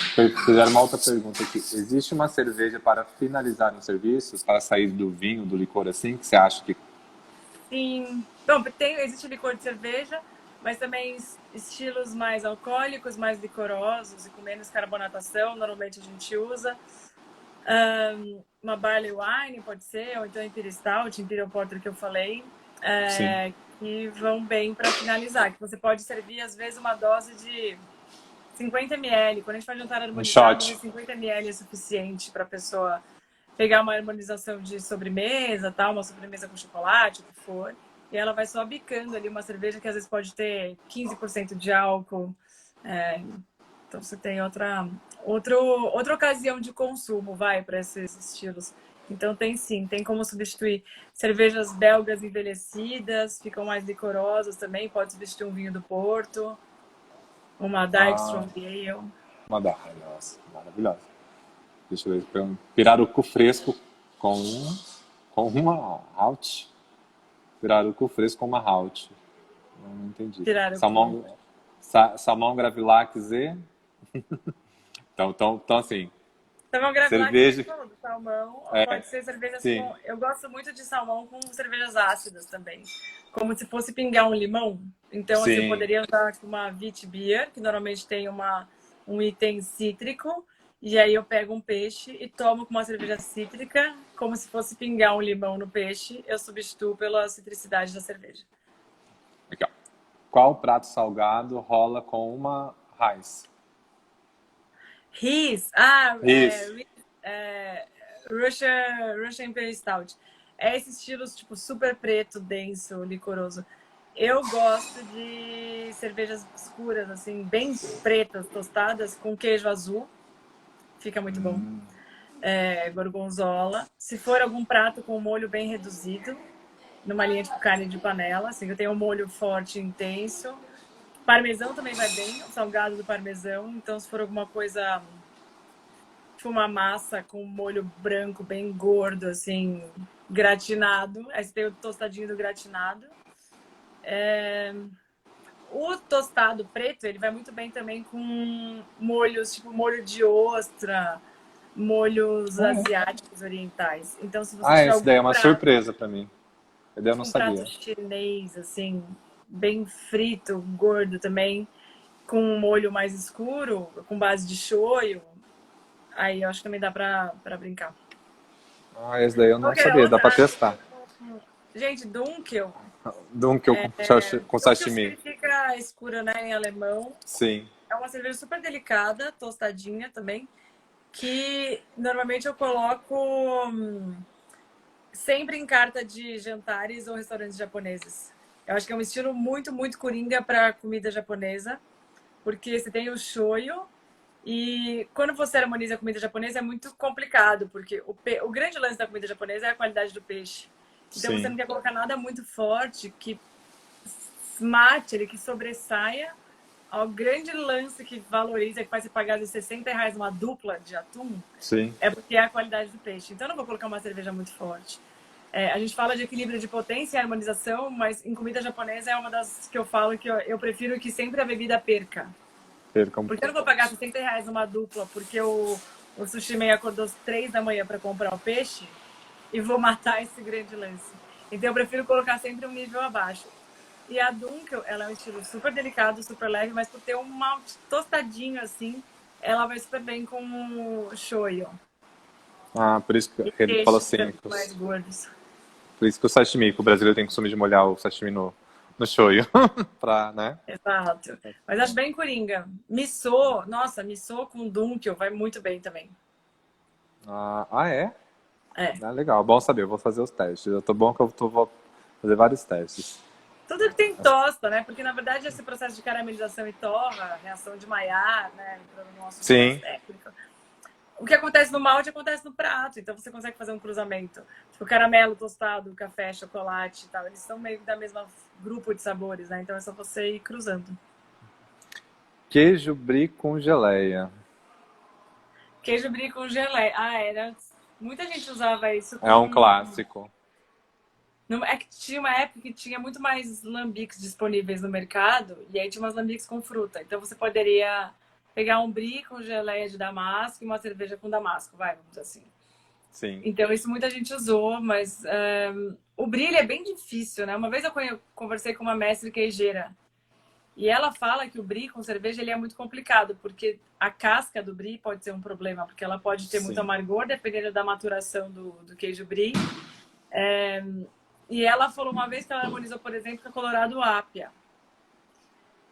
Fizeram uma outra pergunta aqui. Existe uma cerveja para finalizar os serviços, para sair do vinho, do licor assim, que você acha que... Sim. Bom, existe licor de cerveja, mas também estilos mais alcoólicos, mais licorosos e com menos carbonatação, normalmente a gente usa. Uma barley wine pode ser, ou então Imperial Stout, Imperial Porter que eu falei, Sim. que vão bem para finalizar. Que você pode servir, às vezes, uma dose de 50 ml. Quando a gente faz jantar Um harmonizado, às shot. vezes 50 ml é suficiente para a pessoa pegar uma harmonização de sobremesa, tal, uma sobremesa com chocolate, o que for. E ela vai só bicando ali uma cerveja que às vezes pode ter 15% de álcool. Então você tem outra ocasião de consumo, vai, para esses estilos. Então tem sim, tem como substituir cervejas belgas envelhecidas, ficam mais licorosas também, pode substituir um vinho do Porto, uma Dark Ah, Strong Ale. uma da... Nossa, maravilhosa. Deixa eu ver. Pirarucu fresco com, com uma halt. Pirarucu fresco com uma halt. Não entendi. Tirar o cu. Salmão, salmão Gravilac Z. Então, assim, Salmão Gravlax, a gente cerveja. falou do salmão, ou É, pode ser cervejas sim, com... Eu gosto muito de salmão com cervejas ácidas também. Como se fosse pingar um limão. Então, assim, eu sim. poderia usar uma Witbier, que normalmente tem um item cítrico, e aí eu pego um peixe e tomo com uma cerveja cítrica, como se fosse pingar um limão no peixe, eu substituo pela citricidade da cerveja. Aqui, ó. Qual prato salgado rola com uma raiz? Riz, Isso. Russian Imperial Stout. É esse estilo, tipo, super preto, denso, licoroso. Eu gosto de cervejas escuras, assim, bem pretas, tostadas, com queijo azul. Fica muito bom. Gorgonzola. Se for algum prato com molho bem reduzido, numa linha tipo carne de panela, assim, eu tenho um molho forte e intenso. Parmesão também vai bem, o salgado do parmesão. Então, se for alguma coisa, tipo uma massa com molho branco bem gordo, assim, gratinado. Aí você tem o tostadinho do gratinado. O tostado preto, ele vai muito bem também com molhos, tipo molho de ostra, molhos asiáticos, orientais. Então, se você Ah, tiver esse daí algum é uma prato, surpresa pra mim. Eu não tipo um prato sabia. chinês, assim, bem frito, gordo também, com um molho mais escuro, com base de shoyu, aí eu acho que também dá pra brincar. Ah, esse daí eu não Qualquer sabia. Dá pra outra? testar. Gente, Dunkel. Dunkel com Dunkel sashimi. significa escura, né, em alemão. Sim. É uma cerveja super delicada, tostadinha também, que normalmente eu coloco sempre em carta de jantares ou restaurantes japoneses. Eu acho que é um estilo muito, muito coringa para comida japonesa, porque você tem o shoyu, E quando você harmoniza a comida japonesa é muito complicado, porque o grande lance da comida japonesa é a qualidade do peixe. Então você Sim, não quer colocar nada muito forte que mate ele, que sobressaia ao grande lance que valoriza, que faz você pagar de R$ 60 uma dupla de atum, sim. é porque é a qualidade do peixe. Então eu não vou colocar uma cerveja muito forte. A gente fala de equilíbrio de potência e harmonização, mas em comida japonesa é uma das que eu falo que eu prefiro que sempre a bebida perca. Percam. Porque eu não vou pagar R$ 60 numa dupla, porque o sushi meio acordou às 3 da manhã para comprar o peixe e vou matar esse grande lance. Então eu prefiro colocar sempre um nível abaixo. E a Dunkel, ela é um estilo super delicado, super leve, mas por ter um malte tostadinho assim, ela vai super bem com o shoyu. Ah, por isso que E ele falou peixes assim, também mais gordos. por isso que o sashimi, que o brasileiro tem costume de molhar o sashimi no shoyu, pra, né? Exato. Mas acho bem coringa. Miso, nossa, miso com Dunkel vai muito bem também. É? É. Ah, legal, bom saber, eu vou fazer os testes. Eu tô bom que vou fazer vários testes. Tudo que tem tosta, né? Porque, na verdade, esse processo de caramelização e torra, reação de Maillard, né? Entrando num assunto mais Sim, técnico. O que acontece no malte acontece no prato. Então, você consegue fazer um cruzamento. Tipo, caramelo tostado, café, chocolate e tal. Eles são meio da mesma grupo de sabores, né? Então, é só você ir cruzando. queijo brie com geleia. Queijo brie com geleia. Ah, era... Muita gente usava isso É um com... clássico. É que tinha uma época que tinha muito mais lambiques disponíveis no mercado, e aí tinha umas lambiques com fruta. Então você poderia pegar um brie com geleia de damasco e uma cerveja com damasco, vai, vamos dizer assim. Sim, Então isso muita gente usou, mas o brie ele é bem difícil, né? Uma vez eu conversei com uma mestre queijeira, e ela fala que o brie com cerveja ele é muito complicado, porque a casca do brie pode ser um problema, porque ela pode ter muito sim, amargor, dependendo da maturação do queijo brie. E ela falou uma vez que ela harmonizou, por exemplo, com a Colorado Apia,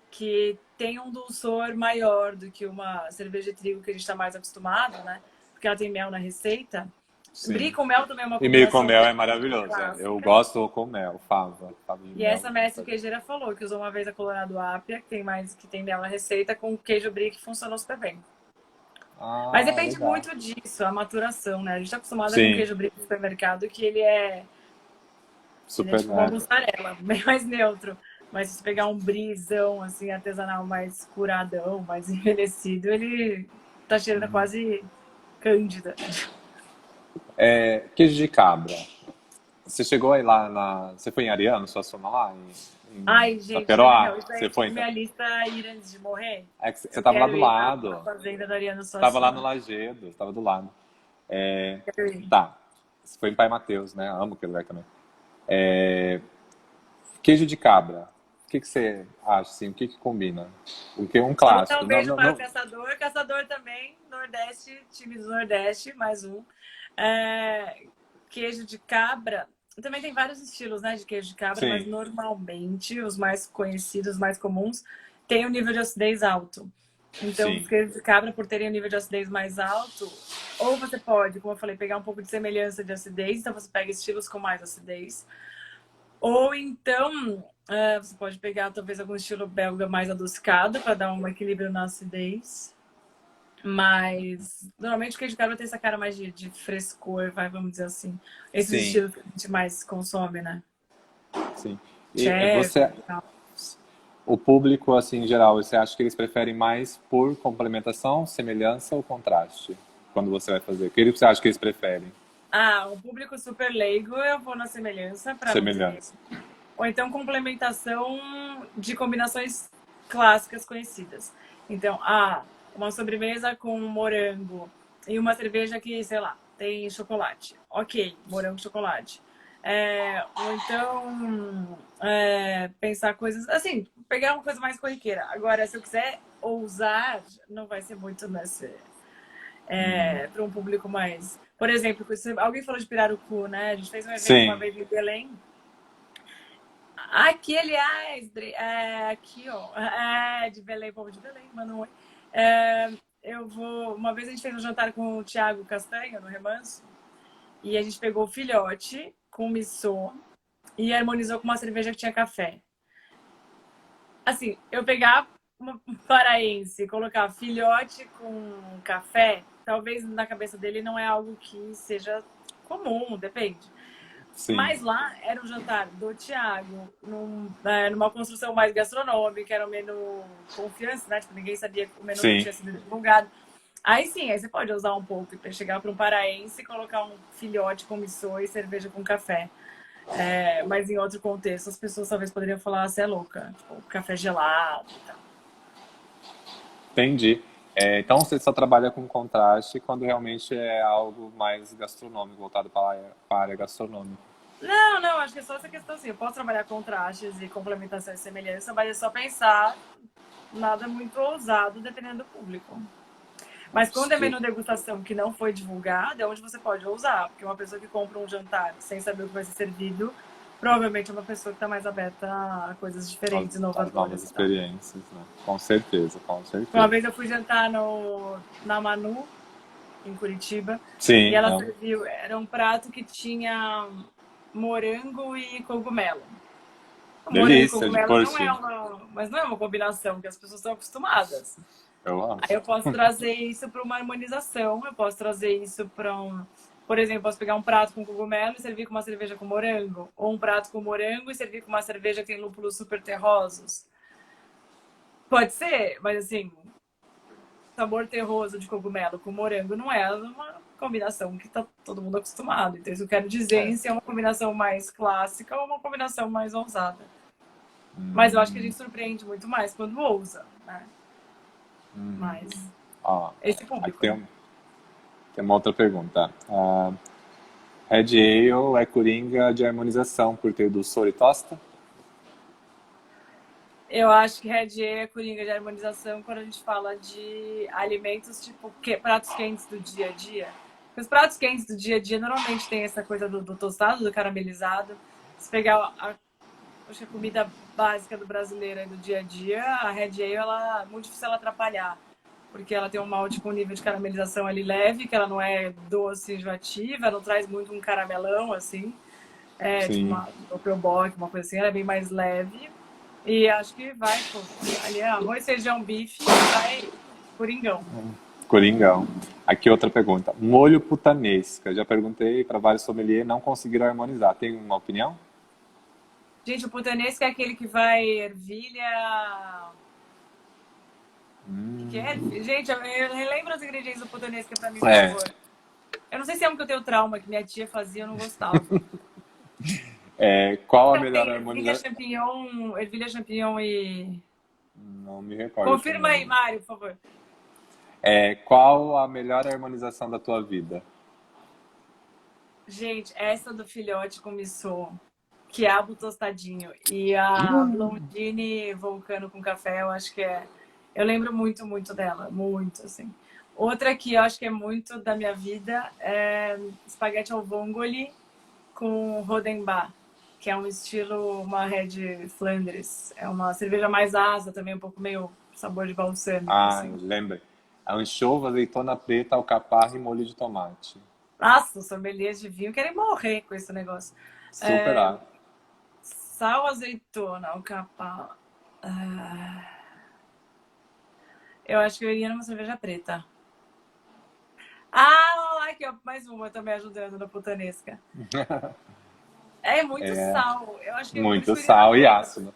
que tem um dulçor maior do que uma cerveja de trigo que a gente está mais acostumado, né? Porque ela tem mel na receita. Brie sim. com mel também é uma E meio com combinação mel é maravilhoso. É. Eu clássica. gosto com mel, fava de E mel. essa mestre queijeira falou que usou uma vez a Colorado Apia, que tem mel na receita, com queijo brie que funcionou super bem. Mas Ah, depende legal. muito disso, a maturação, né? A gente está acostumada com Sim, queijo brie do supermercado, que ele é super, tipo uma né? mussarela, bem mais neutro. Mas se você pegar um brisão, assim, artesanal mais curadão, mais envelhecido, ele tá cheirando quase cândida. Queijo de cabra. Você chegou aí lá na. Você foi em Ariano, sua soma lá? Em Ai, gente, Taperoá? isso aí Você tá foi na então? minha lista ir antes de morrer. É que você Eu tava lá quero do ir na lado. fazenda da Ariano Tava lá no Suassuna. Lagedo, tava do lado. É, Quero ir. tá. Você foi em Pai Mateus, né? Amo aquele lugar também. Queijo de cabra. O que você acha, assim? O que combina? O que é um Vou mandar clássico? um Não, beijo não, para o não. Caçador. Caçador também, Nordeste, time do Nordeste, mais um. É, queijo de cabra. Também tem vários estilos, né, de queijo de cabra, mas Sim, normalmente os mais conhecidos, os mais comuns, têm um nível de acidez alto. Então, os sim, queijos de cabra, por terem um nível de acidez mais alto, ou você pode, como eu falei, pegar um pouco de semelhança de acidez, então você pega estilos com mais acidez, ou então você pode pegar talvez algum estilo belga mais adocicado para dar um equilíbrio na acidez. Mas normalmente o queijo de cabra tem essa cara mais de frescor, vai, vamos dizer assim. Esses sim, estilos que a gente mais consome, né? sim. E Cheddar você, e tal. o público, assim, em geral, você acha que eles preferem mais por complementação, semelhança ou contraste? Quando você vai fazer? O que você acha que eles preferem? Ah, o público super leigo, eu vou na semelhança para manter. Semelhança. Ou então complementação de combinações clássicas conhecidas. Então, uma sobremesa com morango e uma cerveja que, sei lá, tem chocolate. Ok, morango e chocolate. Ou então pensar coisas assim, pegar uma coisa mais corriqueira. Agora, se eu quiser ousar, não vai ser muito nesse para um público mais. Por exemplo, alguém falou de pirarucu, né? A gente fez um evento uma Sim, vez em Belém. Aqui, aliás, aqui, ó, de Belém, povo de Belém, manda um oi. Uma vez a gente fez um jantar com o Thiago Castanho, no Remanso, e a gente pegou o filhote com missô e harmonizou com uma cerveja que tinha café. Assim, eu pegar um paraense colocar filhote com café, talvez na cabeça dele não é algo que seja comum, depende. Sim, Mas lá era o jantar do Thiago, numa construção mais gastronômica, era o menu confiança, né? Tipo, ninguém sabia que o menu não sim. tinha sido divulgado. Aí sim, aí você pode usar um pouco para chegar para um paraense e colocar um filhote com missô e cerveja com café. Mas em outro contexto, as pessoas talvez poderiam falar, você é louca, tipo, café gelado e tal. Entendi. Então você só trabalha com contraste quando realmente é algo mais gastronômico, voltado para a área gastronômica. Não, não, acho que é só essa questão assim. Eu posso trabalhar contrastes e complementações e semelhanças, mas é só pensar nada muito ousado, dependendo do público. Mas quando é Su- menu degustação que não foi divulgado, é onde você pode ousar. Porque uma pessoa que compra um jantar sem saber o que vai ser servido, provavelmente é uma pessoa que está mais aberta a coisas diferentes, as novas inovadoras e tal. experiências, né? Com certeza, com Uma certeza. vez eu fui jantar na Manu, em Curitiba, e Sim, ela serviu, era um prato que tinha morango e cogumelo. O morango e delícia de cogumelo não é curtir. mas não é uma combinação que as pessoas estão acostumadas. Eu amo. Aí eu posso trazer isso para uma harmonização, eu posso trazer isso para por exemplo, posso pegar um prato com cogumelo e servir com uma cerveja com morango, ou um prato com morango e servir com uma cerveja que tem lúpulos super terrosos. Pode ser, mas assim, sabor terroso de cogumelo com morango não é uma combinação que tá todo mundo acostumado. Então, isso eu quero dizer É. em se é uma combinação mais clássica ou uma combinação mais ousada. Mas eu acho que a gente surpreende muito mais quando ousa, né? Mas Ó, esse aqui público, tem, né? tem uma outra pergunta. Red Ale é coringa de harmonização por ter doçor e tosta? Eu acho que Red Ale é coringa de harmonização quando a gente fala de alimentos tipo pratos quentes do dia a dia. Porque os pratos quentes do dia a dia normalmente tem essa coisa do tostado, do caramelizado. Se pegar acho que a comida básica do brasileiro do dia a dia, a Red Ale, ela é muito difícil ela atrapalhar. Porque ela tem um malte com nível de caramelização ali leve, que ela não é doce e enjoativa, ela não traz muito um caramelão, assim. Tipo Sim, uma Doppelbock, uma coisa assim, ela é bem mais leve. E acho que vai, pô, ali é arroz, feijão, bife, vai coringão. coringão. Aqui outra pergunta. Molho putanesca. Já perguntei para vários sommeliers, não conseguiram harmonizar. Tem uma opinião? Gente, o putanesco é aquele que vai ervilha. O que é? Gente, eu relembro os ingredientes do putanesca pra mim, por É. favor. Eu não sei se é um que eu tenho trauma, que minha tia fazia e eu não gostava. Qual a Então melhor tem harmonização? ervilha, champignon e. Não me recordo Confirma aí, também. Mário, por favor. Qual a melhor harmonização da tua vida? Gente, essa do filhote com missô, quiabo tostadinho e a blondine vulcano com café, eu acho que é. Eu lembro muito, muito dela, muito, assim. Outra que eu acho que é muito da minha vida é espaguete ao vongole com Rodenbach, que é um estilo, uma Red Flandres. É uma cerveja mais asa também, um pouco meio sabor de balsâmico, Ah, assim. lembra. Anchova, azeitona preta, alcaparra e molho de tomate. Nossa, os sommeliers de vinho querem morrer com esse negócio. Super A. Sal, azeitona, alcapá. Ah, eu acho que eu iria numa cerveja preta. Ah, aqui, ó, mais uma também ajudando na putanesca. É muito sal. Eu acho que por isso Muito que eu iria na sal e preta. ácido.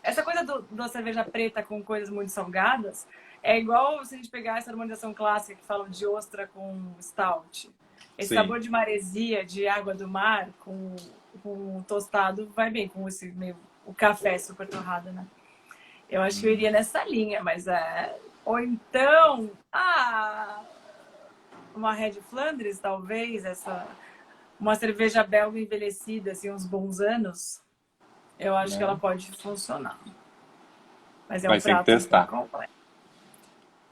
Essa coisa da cerveja preta com coisas muito salgadas é igual se a gente pegar essa harmonização clássica que falam de ostra com stout. Esse Sim. sabor de maresia, de água do mar, com tostado, vai bem com esse meio, o café super torrado, né? Eu acho que eu iria nessa linha, mas é. Ou então, uma Red Flandres, talvez, uma cerveja belga envelhecida, assim, uns bons anos, eu acho que ela Né? pode funcionar. Mas é um Mas tem que prato bem testar. completo.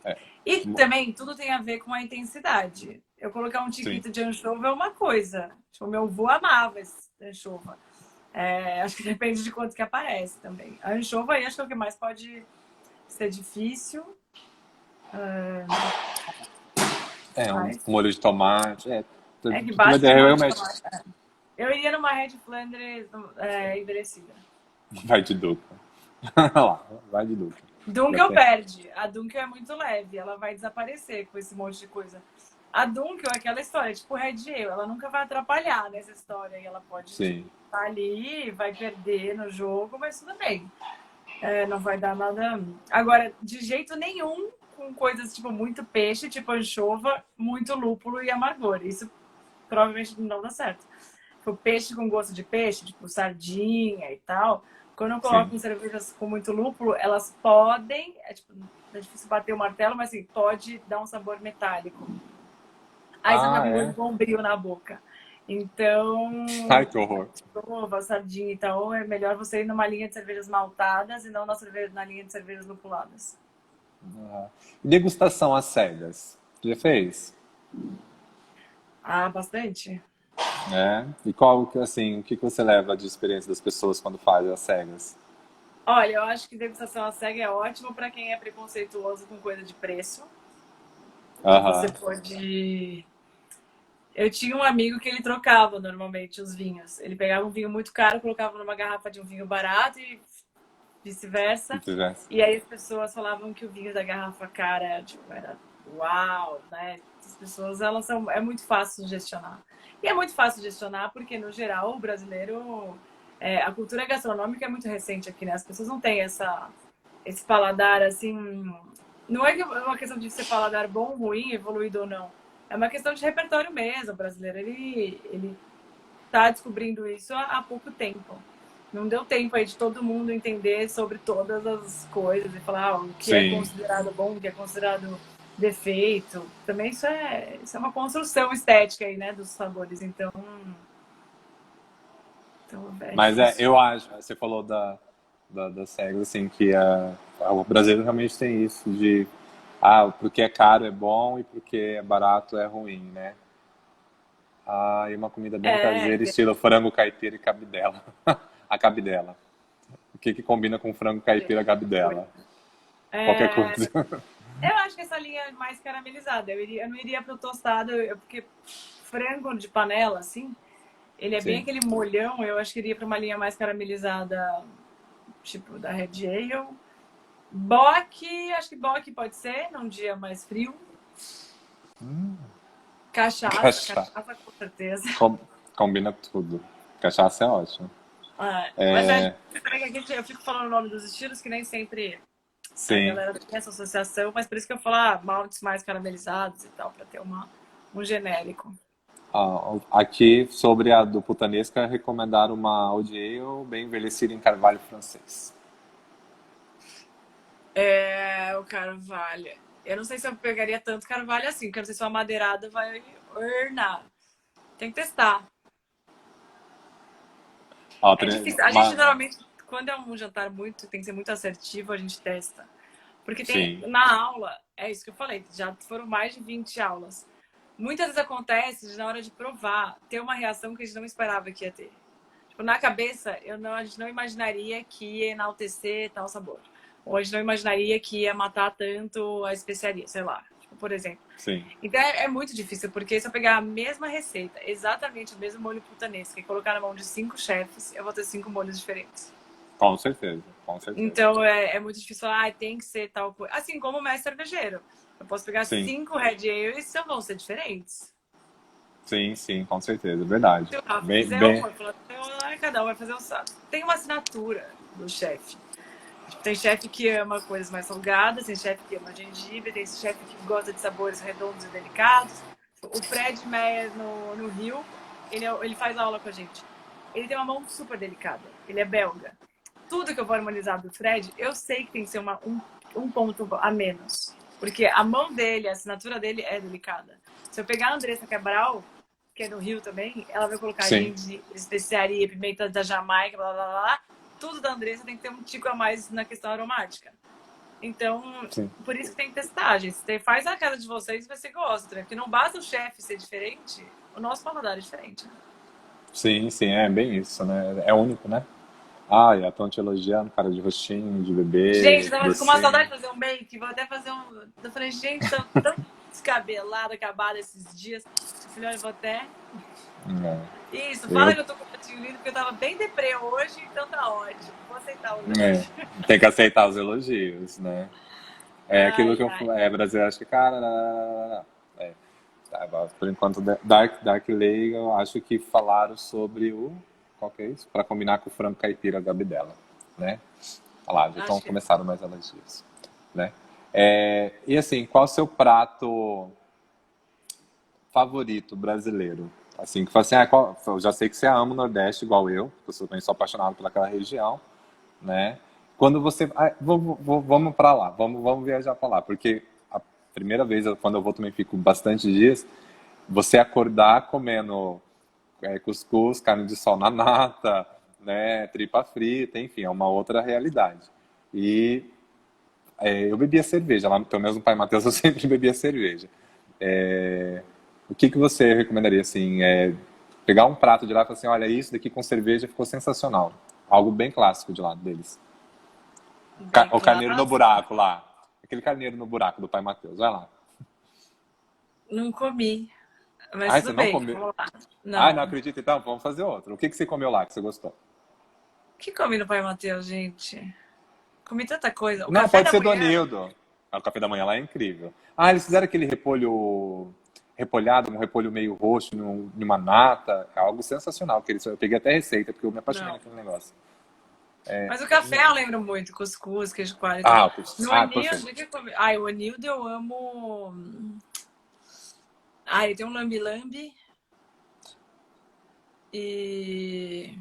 É. E também tudo tem a ver com a intensidade. Eu colocar um Sim. tiquito de anchova é uma coisa. Tipo, meu avô amava esse anchova. Acho que depende de quanto que aparece também. A anchova aí acho que é o que mais pode ser difícil. Um Mas molho de tomate. é que Tudo vai basta com molho de realmente. tomate. Eu iria numa Red Flandres envelhecida. Vai de Duca. Olha lá, vai de Duca. Dunkel perde. A Dunkel é muito leve, ela vai desaparecer com esse monte de coisa. A Dunkel é aquela história, tipo Red Ale, ela nunca vai atrapalhar nessa história. E ela pode Sim. estar ali, vai perder no jogo, mas tudo bem. Não vai dar nada. Agora, de jeito nenhum, com coisas tipo muito peixe, tipo anchova, muito lúpulo e amargor. Isso provavelmente não dá certo. O peixe com gosto de peixe, tipo sardinha e tal, quando eu coloco em cervejas com muito lúpulo, elas podem, é difícil bater o martelo, mas assim, pode dar um sabor metálico. Aí você fica com gosto de bombril na boca. Então, Ai, que horror. uva, sardinha e tal, é melhor você ir numa linha de cervejas maltadas e não na linha de cervejas lupuladas. Degustação às cegas. Já fez? Ah, bastante? E qual, assim, o que você leva de experiência das pessoas quando faz as cegas? Olha, eu acho que degustação à cega é ótimo para quem é preconceituoso com coisa de preço. Que você Aham, pode. Eu tinha um amigo que ele trocava normalmente os vinhos. Ele pegava um vinho muito caro, colocava numa garrafa de um vinho barato e vice-versa. vice-versa. E aí as pessoas falavam que o vinho da garrafa cara, tipo, era uau, né? As pessoas, elas são, é muito fácil de gestionar. E é muito fácil de gestionar porque, no geral, o brasileiro, a cultura gastronômica é muito recente aqui, né? As pessoas não têm esse paladar, assim... Não é uma questão de ser paladar bom, ruim, evoluído ou não. É uma questão de repertório mesmo. O brasileiro, ele tá descobrindo isso há pouco tempo. Não deu tempo aí de todo mundo entender sobre todas as coisas e falar o que é Sim. considerado bom, o que é considerado defeito. Também isso é uma construção estética aí, né, dos sabores. Então é Mas difícil. eu acho, você falou das regras, assim, que o brasileiro realmente tem isso de, porque é caro é bom e porque é barato é ruim, né? E uma comida bem É, caseira, estilo frango caipira e cabidela. A cabidela. O que que combina com frango caipira e cabidela? Qualquer é, coisa. eu acho que essa linha é mais caramelizada. Eu não iria pro tostado, porque frango de panela, assim, ele é bem Sim. aquele molhão. Eu acho que iria para uma linha mais caramelizada, tipo da Red Ale. Bock, acho que Bock pode ser, num dia mais frio. Cachaça. Cachaça com certeza. Combina tudo. Cachaça é ótimo. Mas É, eu fico falando o nome dos estilos que nem sempre a sim. galera tem essa associação, mas por isso que eu falo maltes mais caramelizados e tal, para ter um genérico. Aqui, sobre a do Putanesca, recomendaram uma Old Ale bem envelhecida em carvalho francês. O Carvalho. Eu não sei se eu pegaria tanto Carvalho assim, porque eu não sei se uma madeirada vai ornar. Tem que testar. Ó, É difícil. A gente normalmente, quando é um jantar tem que ser muito assertivo, a gente testa. Porque sim, na aula, é isso que eu falei, já foram mais de 20 aulas. Muitas vezes acontece de, na hora de provar, ter uma reação que a gente não esperava que ia ter. Tipo, na cabeça, a gente não imaginaria que ia enaltecer tal sabor. Ou a gente não imaginaria que ia matar tanto a especiaria, sei lá, tipo, por exemplo. sim. Então é muito difícil, porque se eu pegar a mesma receita, exatamente o mesmo molho putanesco, e colocar na mão de 5 chefes, eu vou ter 5 molhos diferentes. Com certeza, com certeza. Então é muito difícil falar, tem que ser tal coisa. Assim como o mestre cervejeiro. Eu posso pegar Sim, 5 Red Ales e vão ser diferentes. sim, sim, com certeza, verdade. Se o Rafa Bem, fizer bem, uma, cada um vai fazer um saco. Tem uma assinatura do chefe. Tem chefe que ama coisas mais salgadas, tem chefe que ama gengibre, tem chefe que gosta de sabores redondos e delicados. O Fred Meyer no Rio, ele faz aula com a gente. Ele tem uma mão super delicada. Ele é belga. Tudo que eu vou harmonizar do Fred, eu sei que tem que ser um ponto a menos. Porque a mão dele, a assinatura dele é delicada. Se eu pegar a Andressa Cabral, que é do Rio também, ela vai colocar sim, gengibre, especiaria, pimenta da Jamaica, blá blá blá. Tudo da Andressa tem que ter um tico a mais na questão aromática. Então, sim, por isso que tem que testar, gente. Você faz a casa de vocês e você gosta, né? Porque não basta o chefe ser diferente, o nosso paladar é diferente. sim, sim, é bem isso, né? É único, né? Já estão te elogiando, cara de rostinho, de Gente, bebê, tava com uma docinho. saudade de fazer um make. Vou até fazer um. Eu falei, gente, tô tão descabelada, acabada esses dias. Eu falei, olha, vou até. Isso, fala Eu, que eu tô com o gatinho lindo, porque eu tava bem deprê hoje, então tá ótimo. Vou aceitar o é, elogio. tem que aceitar os elogios, né? É aquilo que Ai, eu ai. brasileiro, acho que, cara. É, tá, por enquanto, Dark Lake, eu acho que falaram sobre o. Qual que é isso? Pra combinar com o frango caipira Gabi dela, né? Olha lá, já estão Acho que começaram mais elogios, né? E assim, qual o seu prato favorito brasileiro? Assim, que fala assim, eu já sei que você ama o Nordeste igual eu, porque eu também sou apaixonado pelaquela região, né? Quando você. Vamos para lá, vamos viajar para lá, porque a primeira vez, quando eu vou também fico bastante dias, você acordar comendo cuscuz, carne de sol na nata, né, tripa frita, enfim, é uma outra realidade. E eu bebia cerveja, lá pelo menos no Pai Mateus eu sempre bebia cerveja. O que você recomendaria, assim, pegar um prato de lá e falar assim, olha, isso daqui com cerveja ficou sensacional. Algo bem clássico de lá deles. bem O carneiro no clássico. buraco lá. Aquele carneiro no buraco do Pai Mateus, vai lá. Não comi, mas Ai, você tudo não bem, comeu? vamos lá. Ai, não Não. acredito, então vamos fazer outro. O que você comeu lá que você gostou? O que comi no Pai Mateus, gente? Comi tanta coisa. O Não, café pode da ser do manhã. Anildo. Ah, o café da manhã lá é incrível. Ah, eles fizeram aquele repolho repolhado, um repolho meio roxo, numa nata. É algo sensacional. Eu peguei até receita, porque eu me apaixonei Não. naquele negócio. Mas o café eu lembro muito, cuscuz, queijo coalho e tal. No Perfeito. Anildo, o que eu comi? Ai, o Anildo eu amo. Ai, tem um lambi-lambi e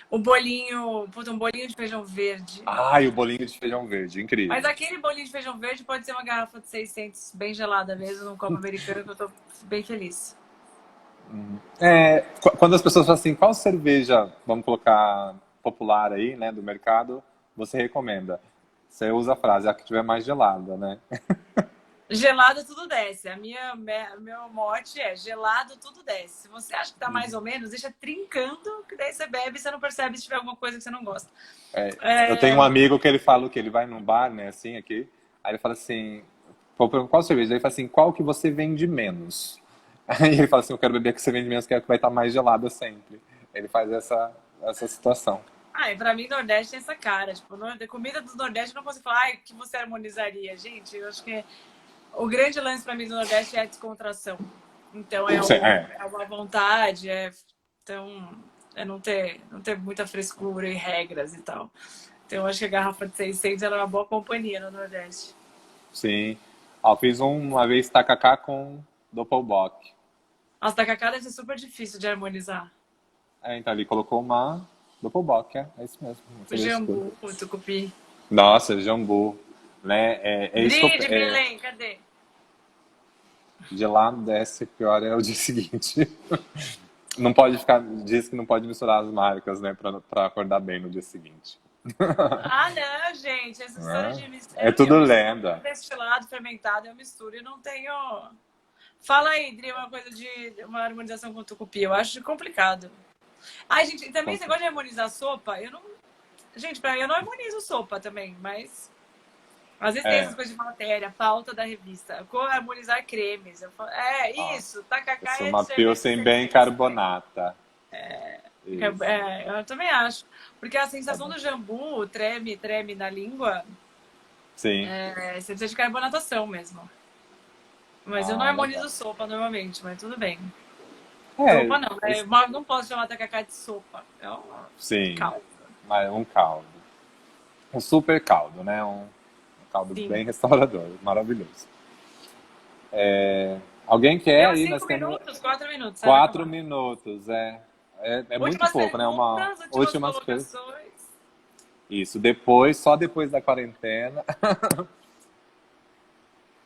o bolinho, puta, um bolinho de feijão verde. Ai, o bolinho de feijão verde, Mas incrível. aquele bolinho de feijão verde pode ser uma garrafa de 600 bem gelada mesmo, num copo americano, que eu tô bem feliz. Quando as pessoas falam assim, qual cerveja, vamos colocar popular aí, né, do mercado, você recomenda? Você usa a frase, a que tiver mais gelada, né? Gelado tudo desce. Meu mote é gelado tudo desce. Se você acha que tá mais ou menos, deixa trincando, que daí você bebe e você não percebe se tiver alguma coisa que você não gosta. Eu tenho um amigo que ele fala que ele vai num bar, né, assim, aqui, aí ele fala assim, qual cerveja? Aí ele fala assim, qual que você vende menos? Aí ele fala assim, eu quero beber a que você vende menos, que é a que vai estar mais gelada sempre. Ele faz essa situação. Ah, e pra mim, Nordeste tem essa cara. Tipo, comida do Nordeste, eu não consigo falar, ai, que você harmonizaria. Gente, eu acho que o grande lance pra mim do Nordeste é a descontração. Então, É, é uma vontade, então, não ter muita frescura e regras e tal. Então, eu acho que a garrafa de 600 ela é uma boa companhia no Nordeste. sim. Ó, eu fiz uma vez tacacá com Doppelbock. Nossa, tacacá deve ser super difícil de harmonizar. Então ele colocou uma Doppelbock, é isso mesmo, uma cerveja escura. Jambu, o tucupi. Nossa, jambu, né? É isso que Brinde, Belém, cadê? de lá desce, pior é o dia seguinte. Não pode ficar, diz que não pode misturar as marcas, né, pra acordar bem no dia seguinte. Ah, não, gente. Essa história Né? de misturar. É Eu tudo misturo lenda. destilado, fermentado, eu misturo e não tenho. Fala aí, Dri, uma coisa de uma harmonização com tucupi. Eu acho complicado. Ai, gente, e também você gosta de harmonizar sopa? Eu não. Gente, pra mim eu não harmonizo sopa também, mas. Às vezes tem essas É, coisas de matéria, pauta da revista. Harmonizar cremes. Eu falo, ó, isso, eu tacacá sou é de uma cerveja de pilsen bem 600 ml. carbonata. Isso. Eu também acho. Porque a Tá sensação bom. do jambu, treme na língua, Sim. você precisa de carbonatação mesmo. Mas eu não Ah, legal. harmonizo sopa normalmente, mas tudo bem. É, Sopa não, né? Mas não posso chamar tacacá de sopa. É um sim, caldo. mas um caldo. Um super caldo, né? Um caldo Sim. bem restaurador, maravilhoso. Alguém quer Deu aí? Nós 5 temos minutos, 4 minutos, você vai 4 acabar. minutos. É muito Últimas pouco, né? Uma perguntas, últimas últimas coisas. colocações. Isso, só depois da quarentena,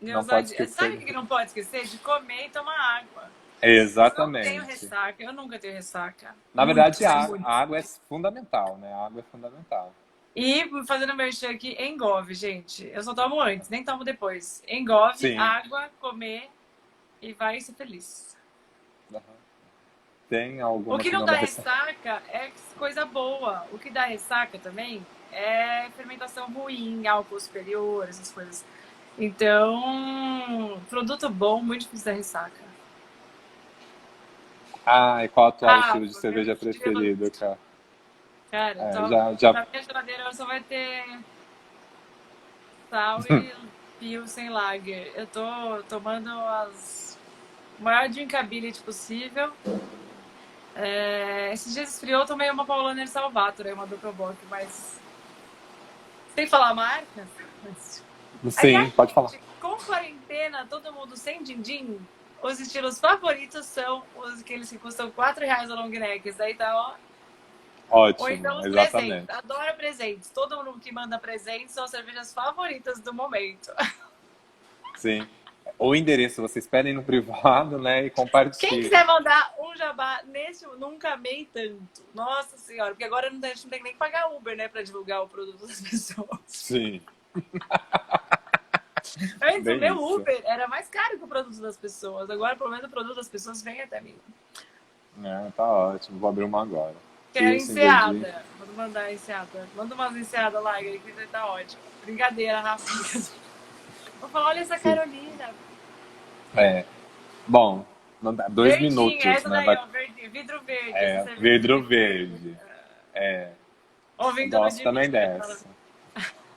não pode esquecer. Sabe o que não pode esquecer? De comer e tomar água. Eu não tenho Exatamente. ressaca, eu nunca tenho ressaca. Na verdade, Muitos, a muitos. água é fundamental, né? A água é fundamental. E fazendo merchan aqui, engove, gente. Eu só tomo antes, nem tomo depois. Engove, Sim. água, comer e vai ser feliz. Tem O alguma que que não não dá dá receita? ressaca é coisa boa. O que dá ressaca também é fermentação ruim, álcool superior, essas coisas. Então, produto bom, muito difícil dar ressaca. Ah, e qual o atual estilo de Rafa, meu cerveja estilo. preferido, cara? Cara, É, então, já. na minha geladeira só vai ter sal e Pilsen Lager. Eu tô tomando o maior drinkability possível. Esses dias esfriou, eu tomei uma Paulaner Salvatore, uma Doppelbock, mas sem falar marcas. Sim, Aliás, pode falar. gente, com quarentena, todo mundo sem din-din, os estilos favoritos são os aqueles que custam R$ 4 a long neck. Isso aí tá, ó. Ou então Ótimo, os presentes. exatamente. Adoro presentes. Todo mundo que manda presentes são as cervejas favoritas do momento. Sim. O endereço vocês pedem no privado, né? E Quem compartilhem. quiser mandar um jabá nesse, nunca amei tanto. Nossa senhora, porque agora a gente não tem nem que pagar Uber, né, pra divulgar o produto das pessoas. Sim, Antes, o bem meu isso. Uber era mais caro que o produto das pessoas. Agora, pelo menos, o produto das pessoas vem até mim. É, tá ótimo. Vou abrir uma agora. Quero Isso, em vez de. enseada. Vou mandar enseada. Manda umas enseadas lá, que vai estar ótimo. Brincadeira, Rafa. Vou falar, olha essa Sim. Carolina. É. Bom, não dá- dois Verdinha, minutos, essa né? daí, ó. Verdinho, vidro verde. Essa cerveja de Vidro vidro verde. verde. É. Eu Ouvindo gosto também Ludmilla. dessa.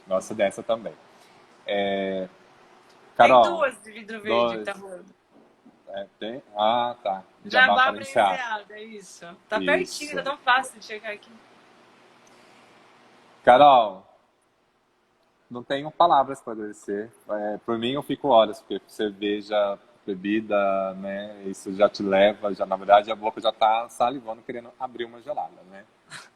Gosto dessa também. Tem Carol, duas de vidro verde que dois. tá rolando. Tem? Ah, tá. Já vá Jabá para pra iniciar. enseada, é isso. Tá pertinho, tá Isso. tão fácil de chegar aqui. Carol, não tenho palavras para agradecer. Por mim, eu fico horas, porque cerveja, bebida, né? Isso já te leva, já na verdade a boca já tá salivando, querendo abrir uma gelada, né?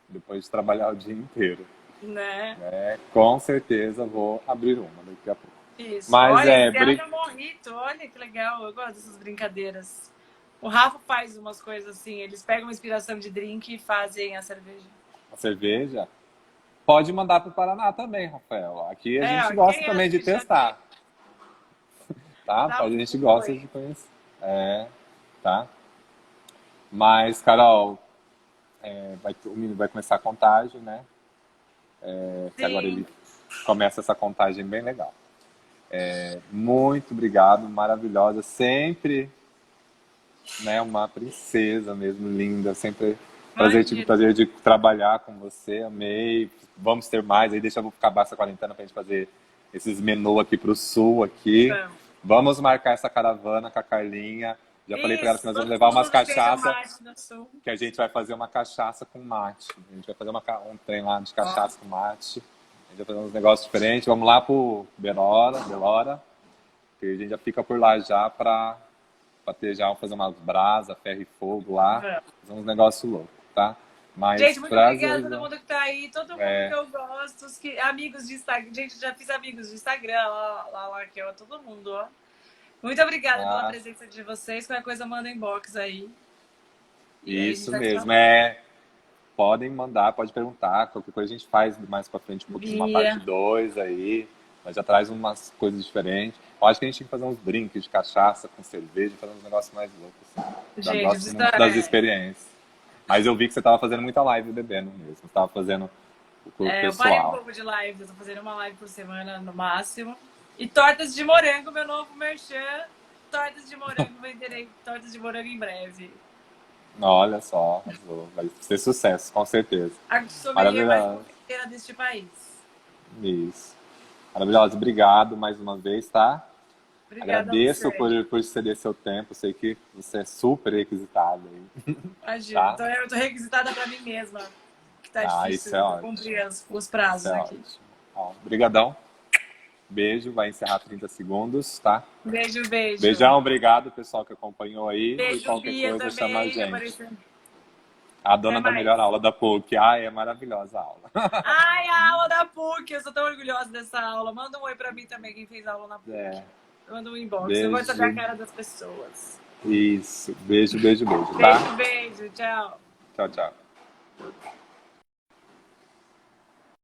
Depois de trabalhar o dia inteiro. Né? Com certeza vou abrir uma daqui a pouco. Isso. Mas Olha, enseada morrito. Olha que legal. Eu gosto dessas brincadeiras. O Rafa faz umas coisas assim. Eles pegam inspiração de drink e fazem a cerveja. a cerveja pode mandar para o Paraná também, Rafael. Aqui a gente Ó, gosta quem também acha de que já tem, testar, tá? dá A um gente Google gosta de aí. conhecer. Tá? Mas, Carol, o menino vai começar a contagem, né? Que agora Sim. ele começa essa contagem bem legal. Muito obrigado, maravilhosa. Sempre, né, uma princesa mesmo, linda. Sempre tive o Imagina. prazer de trabalhar com você, amei. Vamos ter mais, aí deixa eu acabar essa quarentena pra gente fazer esses menus aqui pro sul aqui. Vamos. Vamos marcar essa caravana com a Carlinha. Já falei pra ela que Isso. nós vamos Todo levar mundo umas defende o cachaça, mate do sul. que a gente vai fazer uma cachaça com mate. A gente vai fazer um trem lá de Ó. cachaça com mate. A gente vai fazer uns negócios diferentes. Vamos lá pro Belora, que a gente já fica por lá já pra ter já, fazer umas brasas, ferro e fogo lá. Vamos. Fazer uns negócios loucos, tá? Mas Gente, muito obrigada a todo prazer. mundo que tá aí, todo mundo que eu gosto, amigos de Instagram. Gente, já fiz amigos de Instagram, lá, aqui, ó, todo mundo, ó. Muito obrigada pela Ah, presença de vocês. Qualquer coisa, manda inbox aí. E aí a gente isso vai se mesmo, falando. Podem mandar, pode perguntar, qualquer coisa a gente faz mais pra frente, um pouquinho uma parte Bia. 2 aí, mas já traz umas coisas diferentes. Eu acho que a gente tem que fazer uns drinks de cachaça com cerveja, fazer uns negócios mais loucos, assim. Já Gente, gosto precisa, muito das experiências. Mas eu vi que você tava fazendo muita live bebendo mesmo, você tava fazendo com o eu parei um pessoal. pouco de live, eu tô fazendo uma live por semana no máximo. E tortas de morango, meu novo merchan. Tortas de morango, venderei tortas de morango em breve. Olha só, arrasou. Vai ser sucesso, com certeza. A sommelier mais Maravilhoso. confeiteira deste país. Isso. Maravilhosa, obrigado mais uma vez, tá? Obrigada a Agradeço você. por ceder seu tempo. Sei que você é super requisitado aí, Imagina, tá? eu tô requisitada pra mim mesma. Que tá Ah, isso é difícil ótimo. cumprir os Isso prazos é aqui. ótimo. Ó, brigadão. Beijo, vai encerrar 30 segundos, tá? Beijo, beijo. Beijão, obrigado pessoal que acompanhou aí. E Beijo, qualquer Bia, coisa chama a também. gente. Aparecendo. A Até dona da mais. melhor aula da PUC. Ai, é maravilhosa a aula. Ai, a aula da PUC. Eu sou tão orgulhosa dessa aula. Manda um oi pra mim também, quem fez a aula na PUC. É, Manda um inbox. Eu vou saber a beijo. cara das pessoas. Isso. Beijo, beijo, beijo, tá? Beijo, beijo. Tchau. Tchau, tchau.